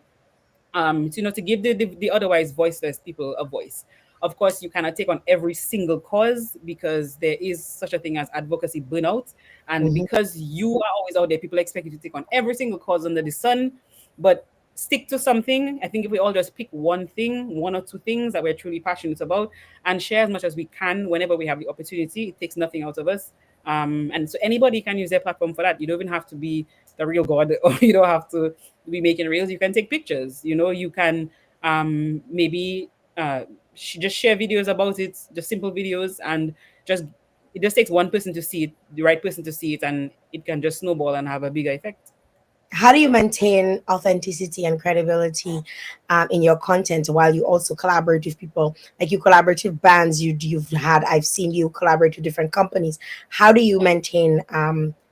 give the otherwise voiceless people a voice. Of course, you cannot take on every single cause, because there is such a thing as advocacy burnout, and Mhm. because you are always out there, people expect you to take on every single cause under the sun. But stick to something. I think if we all just pick one thing, 1 or 2 things that we're truly passionate about, and share as much as we can whenever we have the opportunity, it takes nothing out of us. And so anybody can use their platform for that. You don't even have to be the real God, or you don't have to be making reels. You can take pictures. You can maybe just share videos about it, just simple videos, and just it just takes one person to see it, the right person to see it, and it can just snowball and have a bigger effect. How do you maintain authenticity and credibility in your content while you also collaborate with people, like you collaborate with bands you've had? I've seen you collaborate with different companies. How do you maintain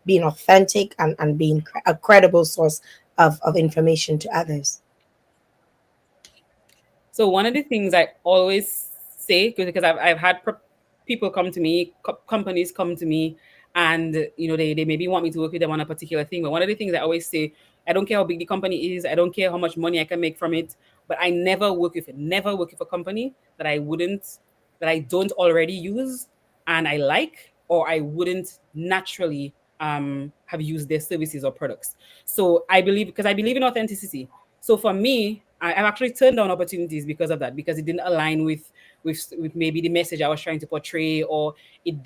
being authentic and being a credible source of information to others? So one of the things I always say, because I've had people come to me, companies come to me, and they maybe want me to work with them on a particular thing. But one of the things I always say, I don't care how big the company is, I don't care how much money I can make from it, but I never work with a company that I don't already use and I like, or I wouldn't naturally have used their services or products. So I believe in authenticity. So for me, I've actually turned down opportunities because of that, because it didn't align with maybe the message I was trying to portray, or it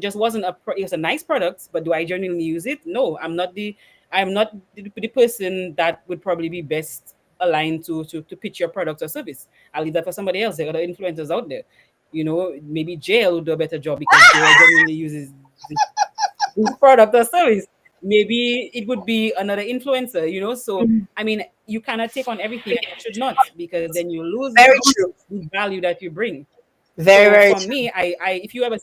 just wasn't it was a nice product, but do I genuinely use it? No, I'm not the person that would probably be best aligned to pitch your product or service. I'll leave that for somebody else. There are other influencers out there. Maybe Jael will do a better job because Jael genuinely uses this product or service. Maybe it would be another influencer. So I mean, you cannot take on everything, and you should not, because then you lose Very true. the value that you bring. Very, So very for true. me, I if you have a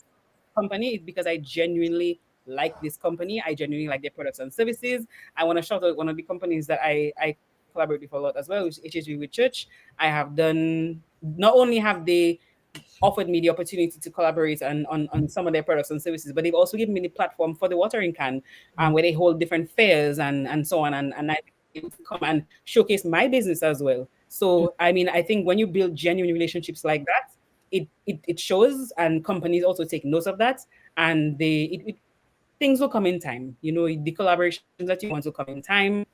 company, it's because I genuinely like this company. I genuinely like their products and services. I want to shout out one of the companies that I collaborate with a lot as well, which is HHV with Church. I have done, not only have they offered me the opportunity to collaborate on some of their products and services, but they've also given me the platform for the watering can, where they hold different fairs and so on, and I able to come and showcase my business as well. So I mean, I think when you build genuine relationships like that, it shows, and companies also take note of that, and things will come in time. You know, the collaborations that you want will come in time.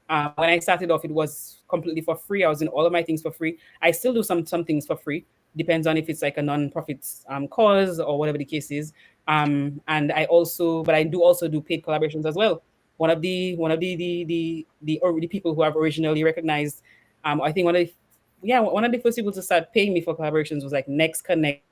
When I started off, it was completely for free. I was doing all of my things for free. I still do some things for free. Depends on if it's like a non-profit cause or whatever the case is. And but I do also do paid collaborations as well. One of the people who have originally recognized, I think one of the first people to start paying me for collaborations was like Next Connects,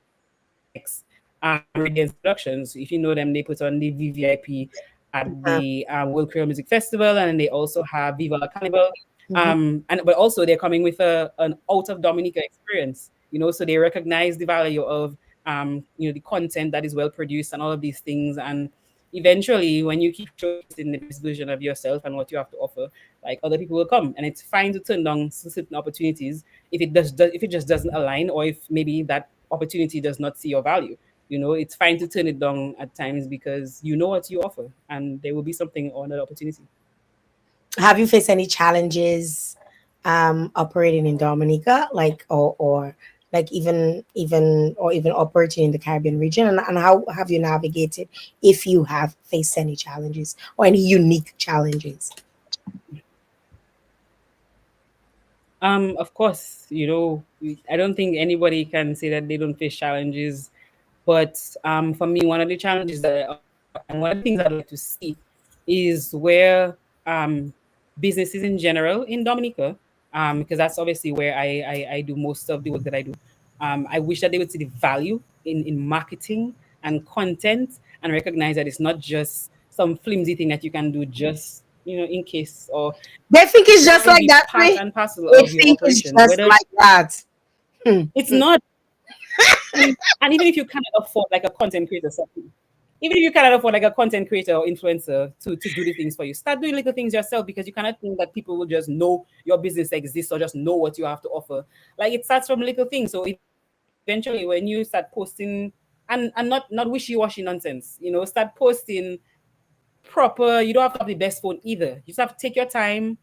Radiance Productions. If you know them, they put on the VVIP at the World Creole Music Festival, and then they also have Viva La Carnival. And but also they're coming with an out of Dominica experience, you know, so they recognize the value of the content that is well produced and all of these things. And eventually, when you keep showcasing the best version of yourself and what you have to offer, like, other people will come, and it's fine to turn down certain opportunities if if it just doesn't align, or if maybe that opportunity does not see your value. You know, it's fine to turn it down at times, because you know what you offer, and there will be something or another opportunity. Have you faced any challenges operating in Dominica, like, or like even operating in the Caribbean region, and how have you navigated, if you have faced any challenges or any unique challenges? Of course, you know, I don't think anybody can say that they don't face challenges. But for me, one of the challenges and one of the things I'd like to see is where businesses in general in Dominica, because that's obviously where I do most of the work that I do. I wish that they would see the value in marketing and content, and recognize that it's not just some flimsy thing that you can do just, in case, or They think it's just rather like be that part way. and parcel They of your think it's operation. just Whether like that. it's not, and even if you cannot afford like a content creator, even if you cannot afford like a content creator or influencer to do the things for you, start doing little things yourself, because you cannot think that people will just know your business exists or just know what you have to offer. Like, it starts from little things. So eventually, when you start posting, and not wishy-washy nonsense, start posting proper. You don't have to have the best phone either. You just have to take your time,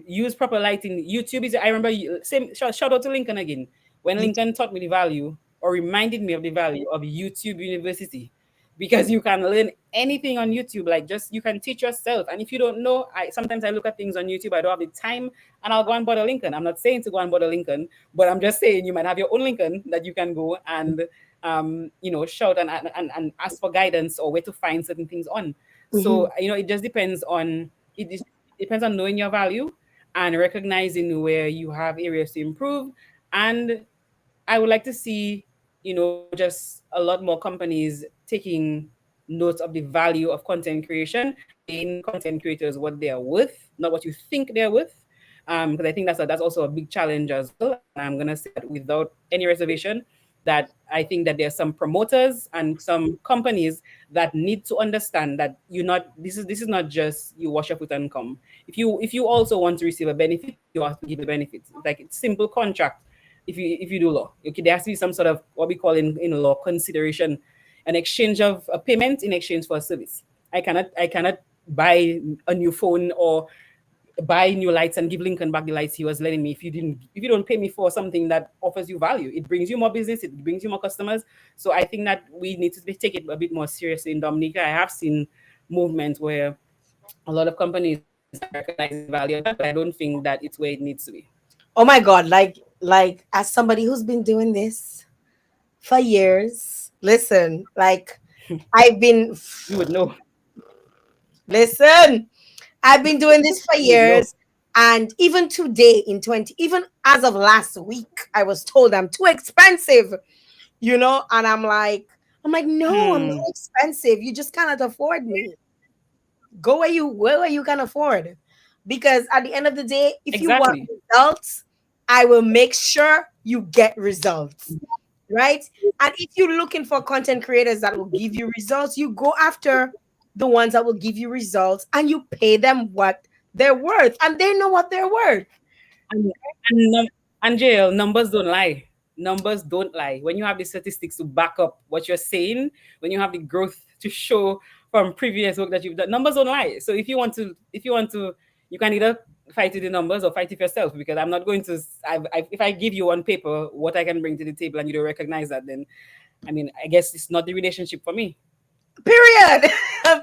use proper lighting. YouTube is, I remember, same shout out to Lincoln again, when Lincoln taught me the value, or reminded me of the value of YouTube University, because you can learn anything on YouTube. Like, just, you can teach yourself. And if you don't know, I sometimes I look at things on YouTube, I don't have the time, and I'll go and bother Lincoln. I'm not saying to go and bother Lincoln, but I'm just saying you might have your own Lincoln that you can go and shout and ask for guidance, or where to find certain things on. So it just depends on it depends on knowing your value and recognizing where you have areas to improve. And I would like to see, just a lot more companies taking note of the value of content creation, paying content creators what they are worth, not what you think they're worth. Because I think that's also a big challenge as well. And I'm gonna say that without any reservation, that I think that there are some promoters and some companies that need to understand that this is not just you wash your foot and come. If you also want to receive a benefit, you have to give the benefits. Like, it's simple contract. If you do law, okay, there has to be some sort of what we call in law consideration, an exchange of a payment in exchange for a service. I cannot buy a new phone or buy new lights and give Lincoln back the lights he was lending me if you don't pay me for something that offers you value. It brings you more business, it brings you more customers. So I think that we need to take it a bit more seriously in Dominica. I have seen movements where a lot of companies are recognizing the value of that, but I don't think that it's where it needs to be. Oh my God, like as somebody who's been doing this for years, listen, like I've been You would know. listen, I've been doing this for You would know. years. And even today in 20, even as of last week, I was told I'm too expensive, and I'm like, no, I'm not Hmm. expensive. You just cannot afford me. Go where you can afford. Because at the end of the day, if you want Exactly. results, I will make sure you get results. Right? And if you're looking for content creators that will give you results, you go after the ones that will give you results and you pay them what they're worth. And they know what they're worth. And and, num- and Jael, numbers don't lie. numbers don't lie. When you have the statistics to back up what you're saying, when you have the growth to show from previous work that you've done, numbers don't lie. So if you want to, you can either fight with the numbers or fight with yourself, because I'm not going to. If I give you on paper what I can bring to the table and you don't recognize that, then I mean, I guess it's not the relationship for me. Period.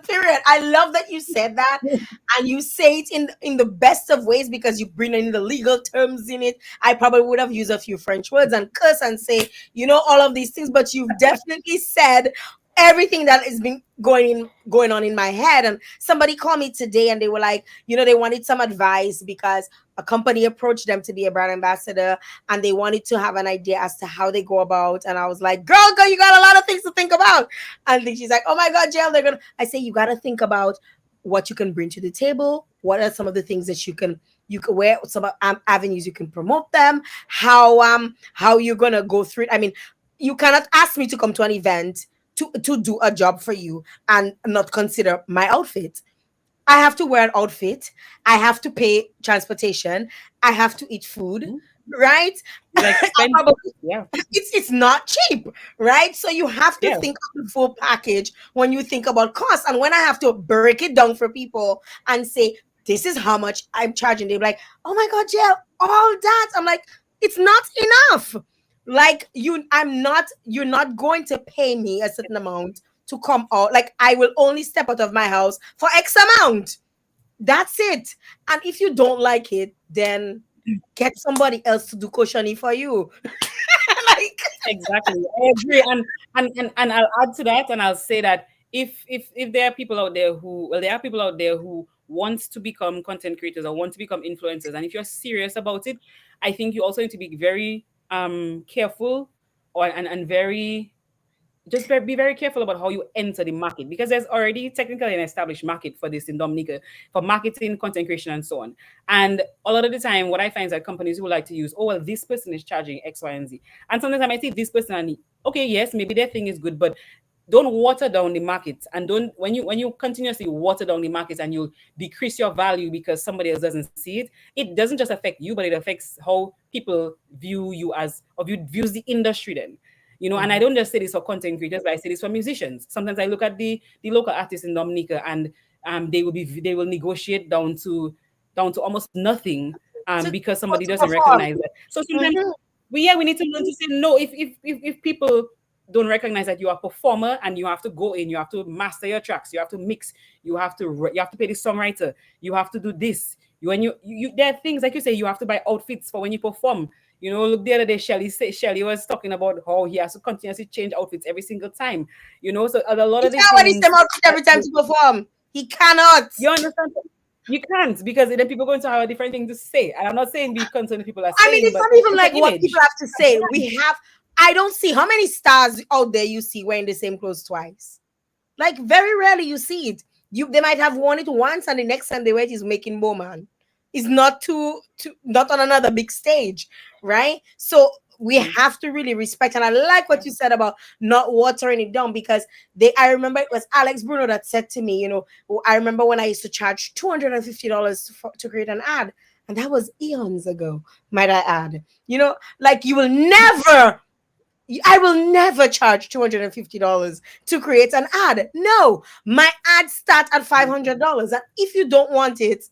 Period. I love that you said that, and you say it in the best of ways, because you bring in the legal terms in it. I probably would have used a few French words and curse and say, all of these things, but you've definitely said everything that has been going on in my head. And somebody called me today and they were like, they wanted some advice because a company approached them to be a brand ambassador, and they wanted to have an idea as to how they go about. And I was like, girl, you got a lot of things to think about. And then she's like, oh my God, Jael, I say, you got to think about what you can bring to the table. What are some of the things that you can where some avenues you can promote them, how you're going to go through it. I mean, you cannot ask me to come to an event to do a job for you and not consider my outfit. I have to wear an outfit. I have to pay transportation. I have to eat food, right? Like spend, yeah. It's not cheap, right? So you have to Yeah. think of the full package when you think about cost. And when I have to break it down for people and say, this is how much I'm charging, they're like, oh my God, Jael, all that. I'm like, it's not enough. Like you're not going to pay me a certain amount to come out. Like I will only step out of my house for X amount. That's it. And if you don't like it, then get somebody else to do cautioning for you. Like Exactly, I agree, and I'll add to that, and I'll say that if there are people out there who wants to become content creators or want to become influencers, and if you're serious about it, I think you also need to be very careful, or and very be very careful about how you enter the market, because there's already technically an established market for this in Dominica, for marketing, content creation, and so on. And a lot of the time, what I find is that companies who like to use, oh well, this person is charging X, Y, and Z, and sometimes I might see this person and okay, yes, maybe their thing is good, but don't water down the market, and don't when you continuously water down the market and you decrease your value because somebody else doesn't see it, it doesn't just affect you, but it affects how people view you views the industry then. And I don't just say this for content creators, but I say this for musicians. Sometimes I look at the local artists in Dominica, and they will negotiate down to almost nothing, because somebody to doesn't perform. recognize that. So sometimes we need to learn to say no. If people don't recognize that you are a performer and you have to go in, you have to master your tracks, you have to mix, you have to pay the songwriter, you have to do this. There are things like you say, you have to buy outfits for when you perform. Look, the other day, Shelly was talking about how he has to continuously change outfits every single time. So a lot He of these can't wear the things. same outfit every time to perform. He cannot. You understand? You can't, because then people are going to have a different thing to say. And I'm not saying be concerned if people are I saying, mean, it's but not even like an what image. people have to say. I don't see how many stars out there you see wearing the same clothes twice. Like very rarely you see it. They might have worn it once, and the next time they wear it is making more man. It's not not on another big stage, right? So we have to really respect. And I like what you said about not watering it down, because I remember it was Alex Bruno that said to me, I remember when I used to charge $250 to create an ad. And that was eons ago, might I add. Like I will never charge $250 to create an ad. No, my ads start at $500. And if you don't want it,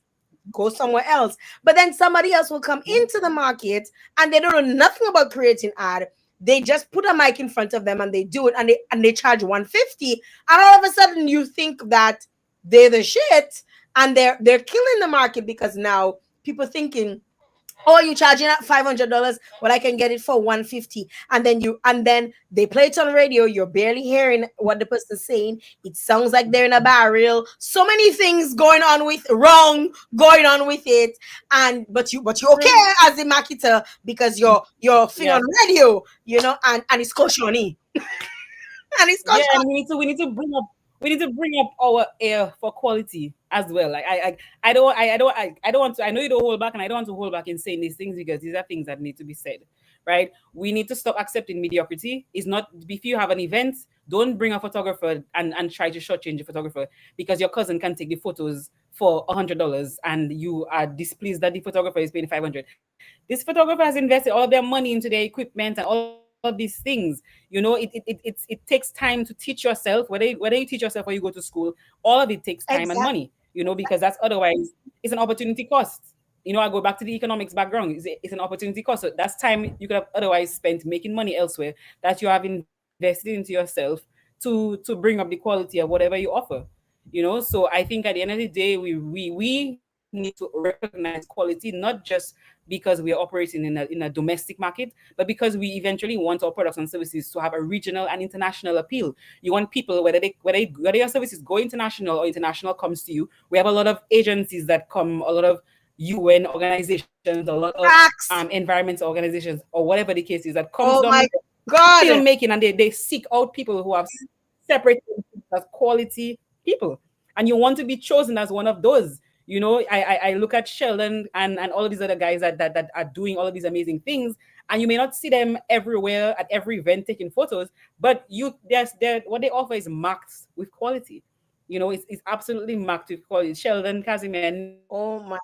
go somewhere else. But then somebody else will come into the market and they don't know nothing about creating ad. They just put a mic in front of them and they do it, and they charge $150. And all of a sudden you think that they're the shit, and they're killing the market, because now people thinking, oh, you charging at $500, well, I can get it for $150. And then they play it on radio. You're barely hearing what the person's saying. It sounds like they're in a barrel. So many things going on with it. But you okay as the marketer, because you're thing on radio, and it's cautioning. And it's Yeah, cautioning. and we need to bring up our air for quality as well. Like I don't want to. I know you don't hold back, and I don't want to hold back in saying these things, because these are things that need to be said, right? We need to stop accepting mediocrity. It's not, if you have an event, don't bring a photographer and try to shortchange the photographer because your cousin can take the photos for $100 and you are displeased that the photographer is paying 500. This photographer has invested all their money into their equipment and all of these things. It takes time to teach yourself, whether you teach yourself or you go to school. All of it takes time and money, Exactly. because that's otherwise it's an opportunity cost. I go back to the economics background. It's an opportunity cost. So that's time you could have otherwise spent making money elsewhere that you have invested into yourself to bring up the quality of whatever you offer. So I think at the end of the day, we need to recognize quality, not just because we are operating in a domestic market, but because we eventually want our products and services to have a regional and international appeal. You want people, whether your services go international or international comes to you. We have a lot of agencies that come, a lot of UN organizations, a lot of Facts. environmental organizations, or whatever the case is, that come to Oh my Dominica God. filmmaking, and they seek out people who have separated as quality people, and you want to be chosen as one of those. I look at Sheldon and all of these other guys that are doing all of these amazing things, and you may not see them everywhere at every event taking photos, but they're what they offer is marked with quality. It's absolutely marked with quality. Sheldon, Casimir, and Nixon, they Oh do my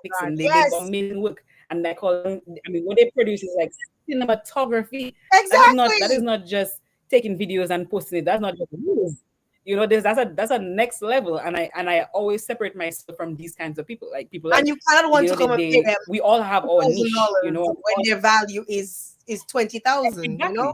God. amazing work, Yes. and I call them. I mean, what they produce is like cinematography. That is not Exactly. just taking videos and posting it. That's not just news. That's a next level, and I always separate myself from these kinds of people, like people And like you cannot want to come and pay they them we all have our niche. $2,000 when their value is 20,000. Exactly.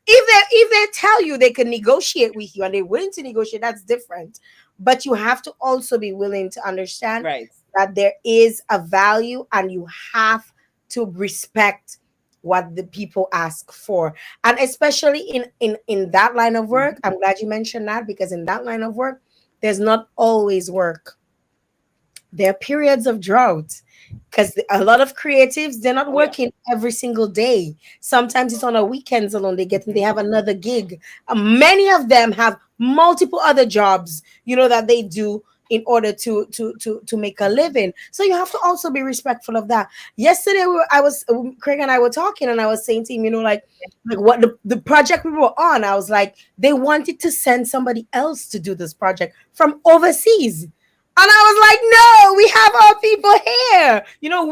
If they tell you they can negotiate with you and they're willing to negotiate, that's different. But you have to also be willing to understand Right. that there is a value and you have to respect what the people ask for. And especially in that line of work, Mhm. I'm glad you mentioned that, because in that line of work there's not always work. There are periods of drought, because a lot of creatives, they're not Oh yeah. working every single day. Sometimes it's on a weekends alone they Mhm. have another gig. Many of them have multiple other jobs, that they do in order to make a living. So you have to also be respectful of that. Yesterday I was Craig and I were talking, and I was saying to him, like what the project we were on, I was like, they wanted to send somebody else to do this project from overseas. And I was like, no, we have our people here.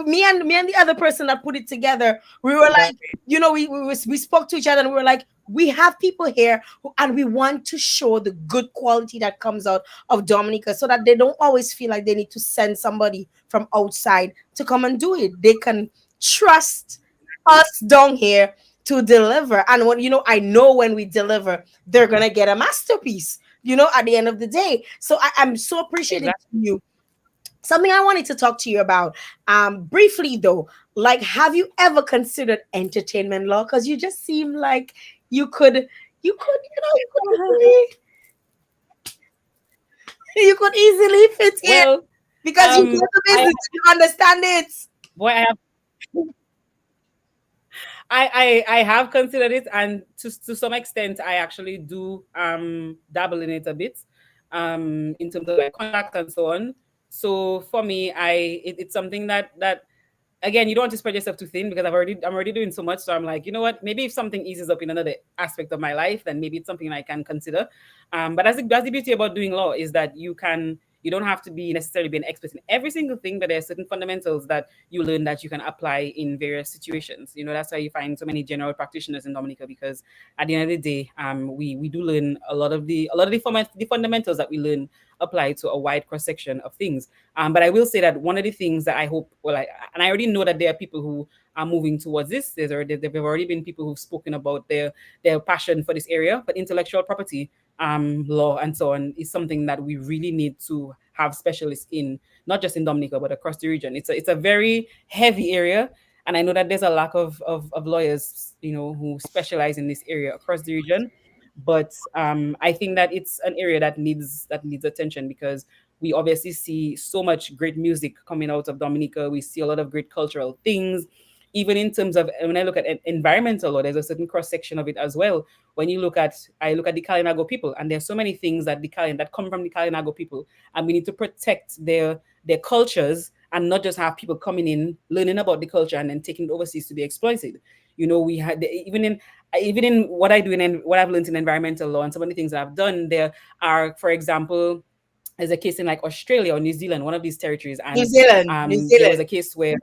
Me and the other person that put it together, we were like, Right. we spoke to each other and we were like, we have people here and we want to show the good quality that comes out of Dominica, so that they don't always feel like they need to send somebody from outside to come and do it. They can trust us down here to deliver. And I know when we deliver, they're gonna get a masterpiece, at the end of the day. So I'm so appreciative to Exactly. you. Something I wanted to talk to you about, briefly though, like, have you ever considered entertainment law? Because you just seem like you could easily fit in, Well, because you do the I business, you understand it. boy, I have considered it, and to some extent, I actually do dabble in it a bit, in terms of like contracts and so on. So for me, it's something that again, you don't want to spread yourself too thin, because I'm already doing so much. So I'm like, you know what? Maybe if something eases up in another aspect of my life, then maybe it's something I can consider. But that's the beauty about doing law, is that you don't have to be necessarily be an expert in every single thing, but there are certain fundamentals that you learn that you can apply in various situations. That's why you find so many general practitioners in Dominica, because at the end of the day, we do learn a lot of the fundamentals that we learn apply to a wide cross section of things. But I will say that one of the things that I hope, and I already know that there are people who are moving towards this. There have already been people who've spoken about their passion for this area, but intellectual property, law, and so on is something that we really need to have specialists in, not just in Dominica but across the region. It's a very heavy area, and I know that there's a lack of lawyers, who specialize in this area across the region. But I think that it's an area that needs attention, because we obviously see so much great music coming out of Dominica. We see a lot of great cultural things. Even in terms of, when I look at environmental law, there's a certain cross section of it as well. When I look at the Kalinago people, and there's so many things that come from the Kalinago people, and we need to protect their cultures, and not just have people coming in, learning about the culture, and then taking it overseas to be exploited. We had, even in what I do, and what I've learned in environmental law, and some of the things that I've done, there are, for example, there's a case in like Australia or New Zealand, one of these territories, New and Zealand, New there was Zealand. a case where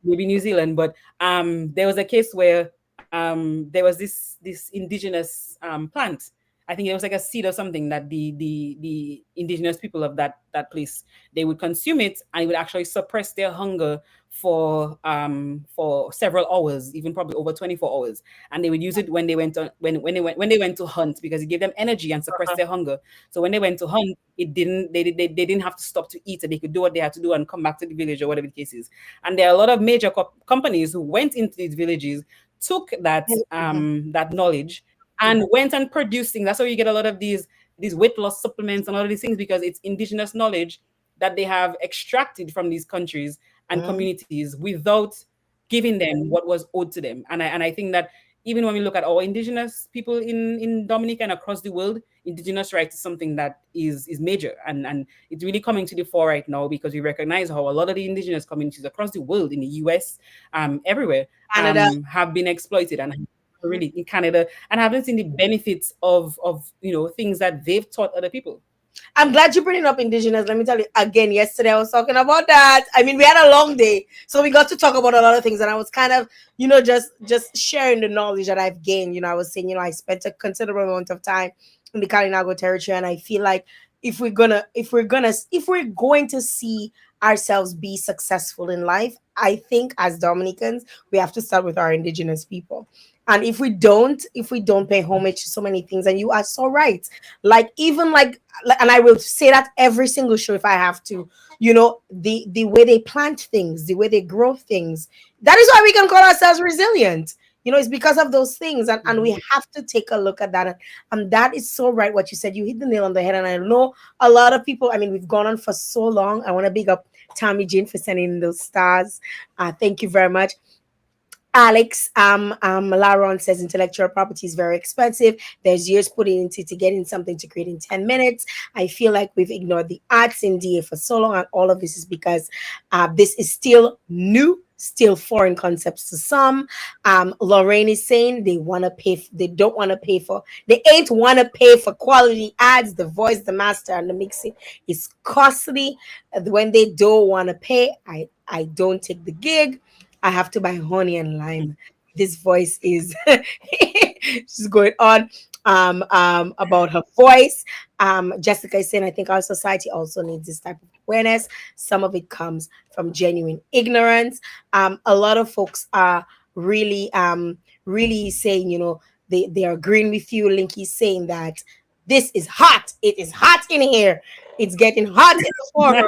maybe New Zealand, but there was a case where there was this indigenous plant. I think it was like a seed or something that the indigenous people of that place, they would consume it, and it would actually suppress their hunger for several hours, even probably over 24 hours. And they would use it when they went on when they went to hunt, because it gave them energy and suppressed their hunger. So when they went to hunt, it didn't they didn't have to stop to eat, and they could do what they had to do and come back to the village or whatever the case is. And there are a lot of major companies who went into these villages, took that knowledge, and went and produced things. That's how you get a lot of these weight loss supplements and all of these things, because it's indigenous knowledge that they have extracted from these countries and communities without giving them what was owed to them. And I think that even when we look at our indigenous people in Dominica and across the world, indigenous rights is something that is major, and it's really coming to the fore right now, because we recognize how a lot of the indigenous communities across the world, in the US, everywhere, Canada. have been exploited, and really in Canada, and haven't seen the benefits of things that they've taught other people. I'm glad you bring up indigenous. Let me tell you again. Yesterday I was talking about that. I mean, we had a long day, so we got to talk about a lot of things, and I was kind of, just sharing the knowledge that I've gained. I was saying, I spent a considerable amount of time in the Kalinago territory, and I feel like if we're going to see ourselves be successful in life, I think as Dominicans, we have to start with our indigenous people. And if we don't pay homage to so many things, and you are so right, like even and I will say that every single show if I have to, the way they plant things, the way they grow things, that is why we can call ourselves resilient. It's because of those things, and we have to take a look at that. And that is so right what you said. You hit the nail on the head. And I know a lot of people, I mean, we've gone on for so long. I want to big up Tammy Jane for sending in those stars. Thank you very much. Alex Laron says intellectual property is very expensive. There's years putting into to getting something to create in 10 minutes. I feel like we've ignored the arts in DA for so long, and all of this is because this is still new, still foreign concepts to some. Lorraine is saying they don't want to pay for, they ain't want to pay for quality ads. The voice, the master, and the mixing is costly. When they don't want to pay, I don't take the gig. I have to buy honey and lime. This voice is she's going on about her voice. Jessica is saying, I think our society also needs this type of awareness. Some of it comes from genuine ignorance. A lot of folks are really saying, they are agreeing with you. Linky saying that this is hot. It is hot in here. It's getting hot in the forum.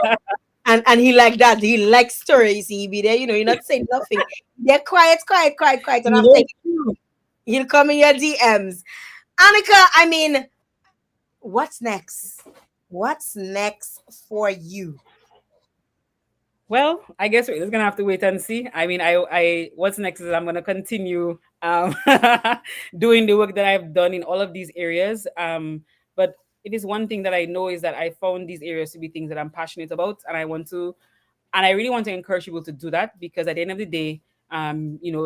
And he like that. He likes stories. He be there, you're not saying nothing. They're quiet. And I'm thinking, he'll come in your DMs. Annika, I mean, what's next? What's next for you? Well, I guess we're just gonna have to wait and see. I mean, I what's next is I'm gonna continue doing the work that I've done in all of these areas. But it is one thing that I know is that I found these areas to be things that I'm passionate about, and I really want to encourage people to do that, because at the end of the day,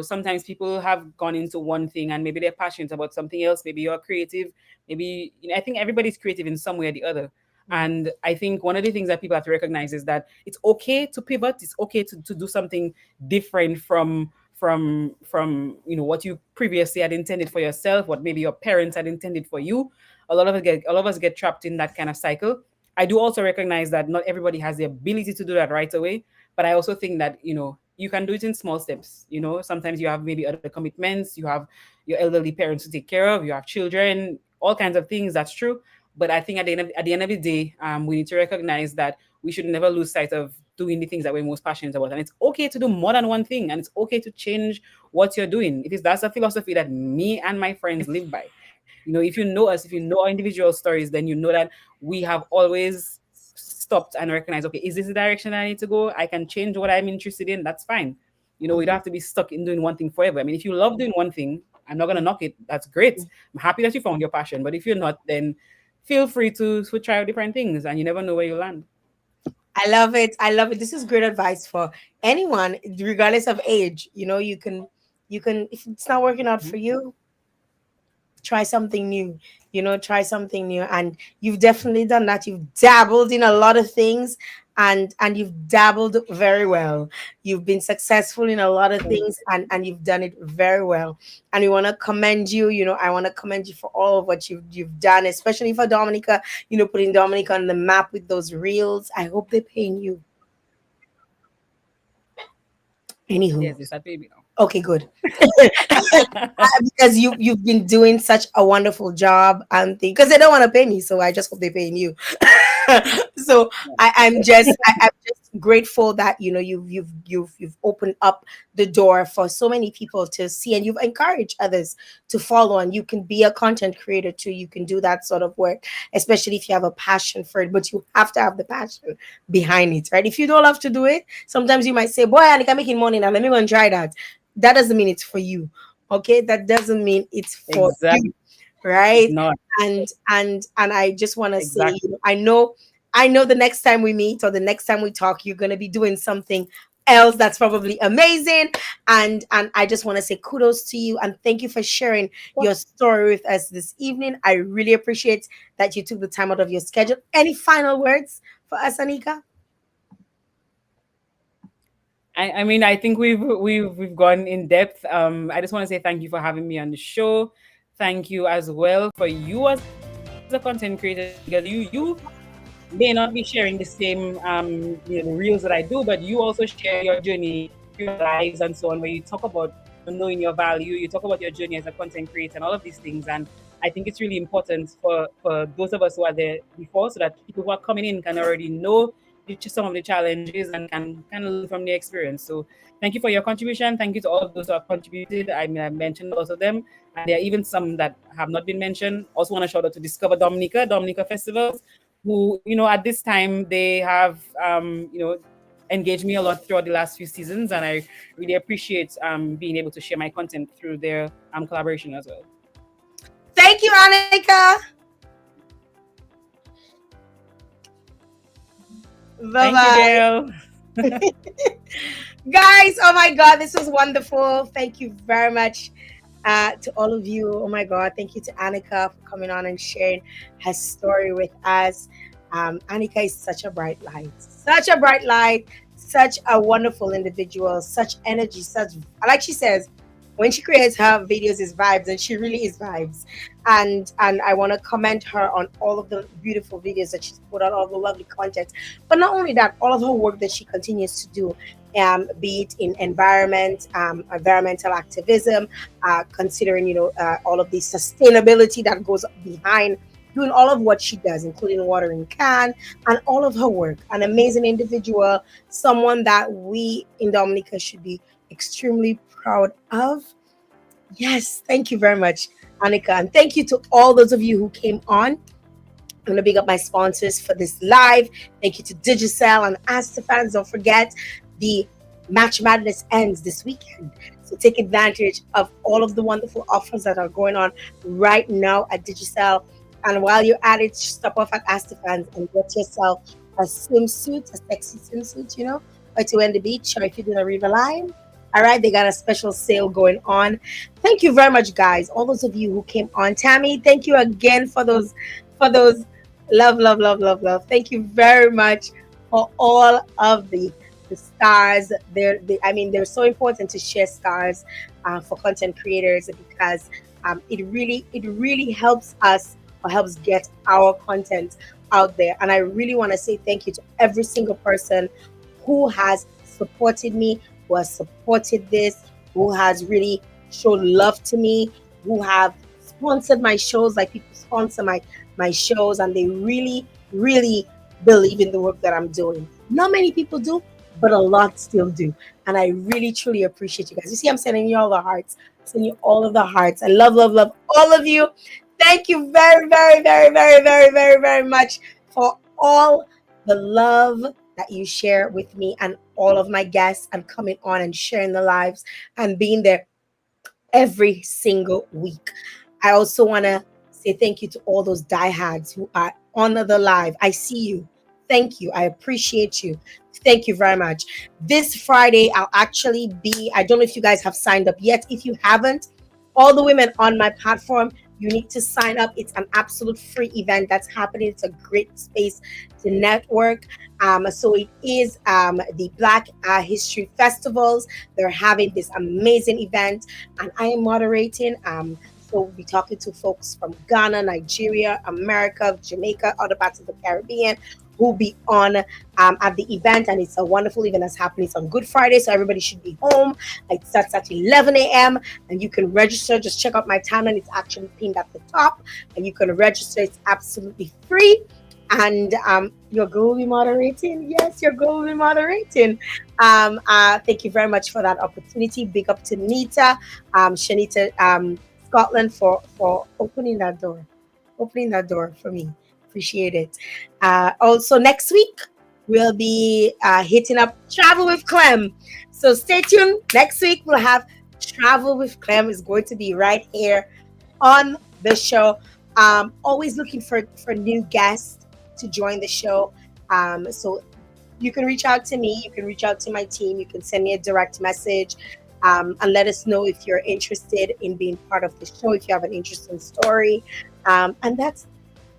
sometimes people have gone into one thing and maybe they're passionate about something else. Maybe you're creative. Maybe I think everybody's creative in some way or the other. And I think one of the things that people have to recognize is that it's okay to pivot. It's okay to do something different from what you previously had intended for yourself, what maybe your parents had intended for you. A lot of us get trapped in that kind of cycle. I do also recognize that not everybody has the ability to do that right away, but I also think that you can do it in small steps. Sometimes you have maybe other commitments, you have your elderly parents to take care of, you have children, all kinds of things. That's true. But I think at the end of the day, we need to recognize that we should never lose sight of doing the things that we're most passionate about. And it's okay to do more than one thing, and it's okay to change what you're doing. That's a philosophy that me and my friends live by. If you know us, if you know our individual stories, then you know that we have always stopped and recognized, okay, is this the direction I need to go? I can change what I'm interested in. That's fine. We don't have to be stuck in doing one thing forever. I mean, if you love doing one thing, I'm not going to knock it. That's great. I'm happy that you found your passion. But if you're not, then feel free to try out different things, and you never know where you land. I love it. This is great advice for anyone, regardless of age. You can, if it's not working out for you, try something new. Try something new. And you've definitely done that. You've dabbled in a lot of things, and you've dabbled very well. You've been successful in a lot of things, and you've done it very well. And we want to commend you. I want to commend you for all of what you've done, especially for Dominica. Putting Dominica on the map with those reels. I hope they're paying you. Anywho, Yes, that baby now. okay, good. Because you've been doing such a wonderful job, and because they don't want to pay me, so I just hope they're paying you. So I'm just grateful that you've opened up the door for so many people to see, and you've encouraged others to follow. And you can be a content creator too. You can do that sort of work, especially if you have a passion for it. But you have to have the passion behind it, right? If you don't have to do it, sometimes you might say, "Boy, Annika making money now. Let me go and try that." That doesn't mean it's for you. Okay, that doesn't mean it's for Exactly. you, right? It's not. And I just want to say, Exactly. I know the next time we meet or the next time we talk, you're going to be doing something else that's probably amazing. And I just want to say kudos to you and thank you for sharing your story with us this evening. I really appreciate that you took the time out of your schedule. Any final words for us, Annika? I mean, I think we've gone in depth. I just want to say thank you for having me on the show. Thank you as well for you as a content creator, because you may not be sharing the same reels that I do, but you also share your journey, your lives, and so on, where you talk about knowing your value, you talk about your journey as a content creator, and all of these things. And I think it's really important for those of us who are there before, so that people who are coming in can already know some of the challenges and can learn from the experience. So thank you for your contribution. Thank you to all of those who have contributed. I mean, I mentioned a lot of them, and there are even some that have not been mentioned. Also want to shout out to Discover Dominica Festivals, who, at this time, they have, engaged me a lot throughout the last few seasons. And I really appreciate being able to share my content through their collaboration as well. Thank you, Annika. Bye Thank you, bye. Jael. Guys, oh my God, this was wonderful. Thank you very much to all of you. Oh my God, thank you to Annika for coming on and sharing her story with us. Annika is such a bright light, such a wonderful individual, such energy, such, like she says, when she creates her videos is vibes, and she really is vibes. And I want to commend her on all of the beautiful videos that she's put out, all the lovely content. But not only that, all of her work that she continues to do, be it in environmental activism, considering all of the sustainability that goes behind doing all of what she does, including watering can and all of her work. An amazing individual, someone that we in Dominica should be extremely proud of. Yes, thank you very much, Annika. And thank you to all those of you who came on. I'm going to big up my sponsors for this live. Thank you to Digicel and Astafans. Don't forget, the Match Madness ends this weekend. So take advantage of all of the wonderful offers that are going on right now at Digicel. And while you're at it, stop off at Astafans and get yourself a swimsuit, a sexy swimsuit, or to end the beach, or if you're doing a river line. All right, they got a special sale going on. Thank you very much, guys. All those of you who came on. Tammy, thank you again for those love, love, love, love, love. Thank you very much for all of the stars. They're so important to share stars for content creators, because it really helps us, or helps get our content out there. And I really want to say thank you to every single person who has supported me, who has supported this, who has really showed love to me, who have sponsored my shows, like people sponsor my shows, and they really, really believe in the work that I'm doing. Not many people do, but a lot still do. And I really, truly appreciate you guys. You see, I'm sending you all the hearts. I'm sending you all of the hearts. I love, love, love all of you. Thank you very, very, very, very, very, very, very much for all the love that you share with me and all of my guests, and coming on and sharing the lives and being there every single week. I also want to say thank you to all those diehards who are on the live. I see you. Thank you. I appreciate you. Thank you very much. This Friday, I'll actually be, I don't know if you guys have signed up yet. If you haven't, all the women on my platform, You need to sign up. It's an absolute free event that's happening. It's a great space to network. So it is the Black History Festivals. They're having this amazing event, and I am moderating. So we'll be talking to folks from Ghana, Nigeria, America, Jamaica, other parts of the Caribbean who'll be on at the event. And it's a wonderful event that's happening. It's on Good Friday, so everybody should be home. It starts at 11 a.m. and you can register. Just check out my timeline. It's actually pinned at the top, and you can register. It's absolutely free. And your girl will be moderating. Yes, your girl will be moderating. Thank you very much for that opportunity. Big up to Nita, Shanita, Scotland for opening that door for me. Appreciate it. Also next week we'll be hitting up Travel with Clem. So stay tuned. Next week we'll have Travel with Clem. Is going to be right here on the show. Always looking for new guests to join the show. So you can reach out to me. You can reach out to my team. You can send me a direct message. And let us know if you're interested in being part of the show, if you have an interesting story. And that's,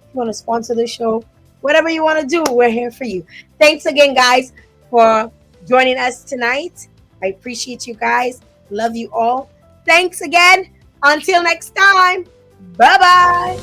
if you want to sponsor the show, whatever you want to do, we're here for you. Thanks again, guys, for joining us tonight. I appreciate you guys. Love you all. Thanks again. Until next time. Bye-bye.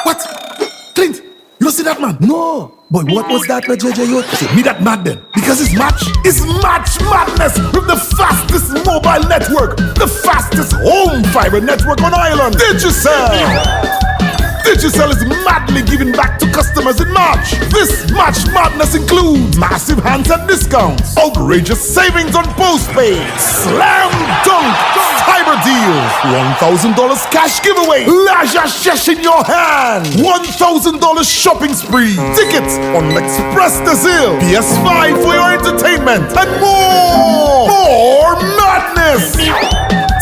What? Clint, you see that man? No. Boy, what was that, JJ? You say me that mad then? Because it's match madness with the fastest mobile network, the fastest home fiber network on Ireland. Digicel. Digicel is madly giving back to customers in March. This March madness includes massive handset discounts, outrageous savings on postpaid, slam dunk fiber deals, $1,000 cash giveaway, leisure shesh in your hand, $1,000 shopping spree, tickets on Express the Zil, PS5 for your entertainment, and more madness.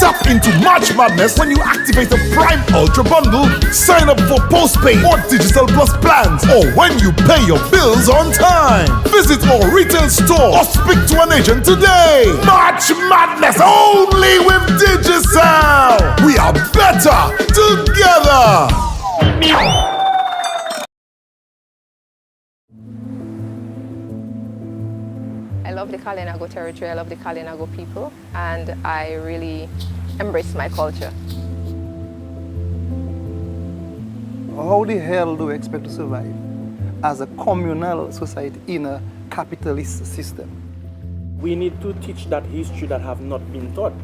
Tap into March Madness when you activate a Prime Ultra bundle, sign up for postpaid or Digicel Plus plans, or when you pay your bills on time. Visit our retail store or speak to an agent today. March Madness only with Digicel. We are better together. I love the Kalinago territory, I love the Kalinago people, and I really embrace my culture. How the hell do we expect to survive as a communal society in a capitalist system? We need to teach that history that have not been taught.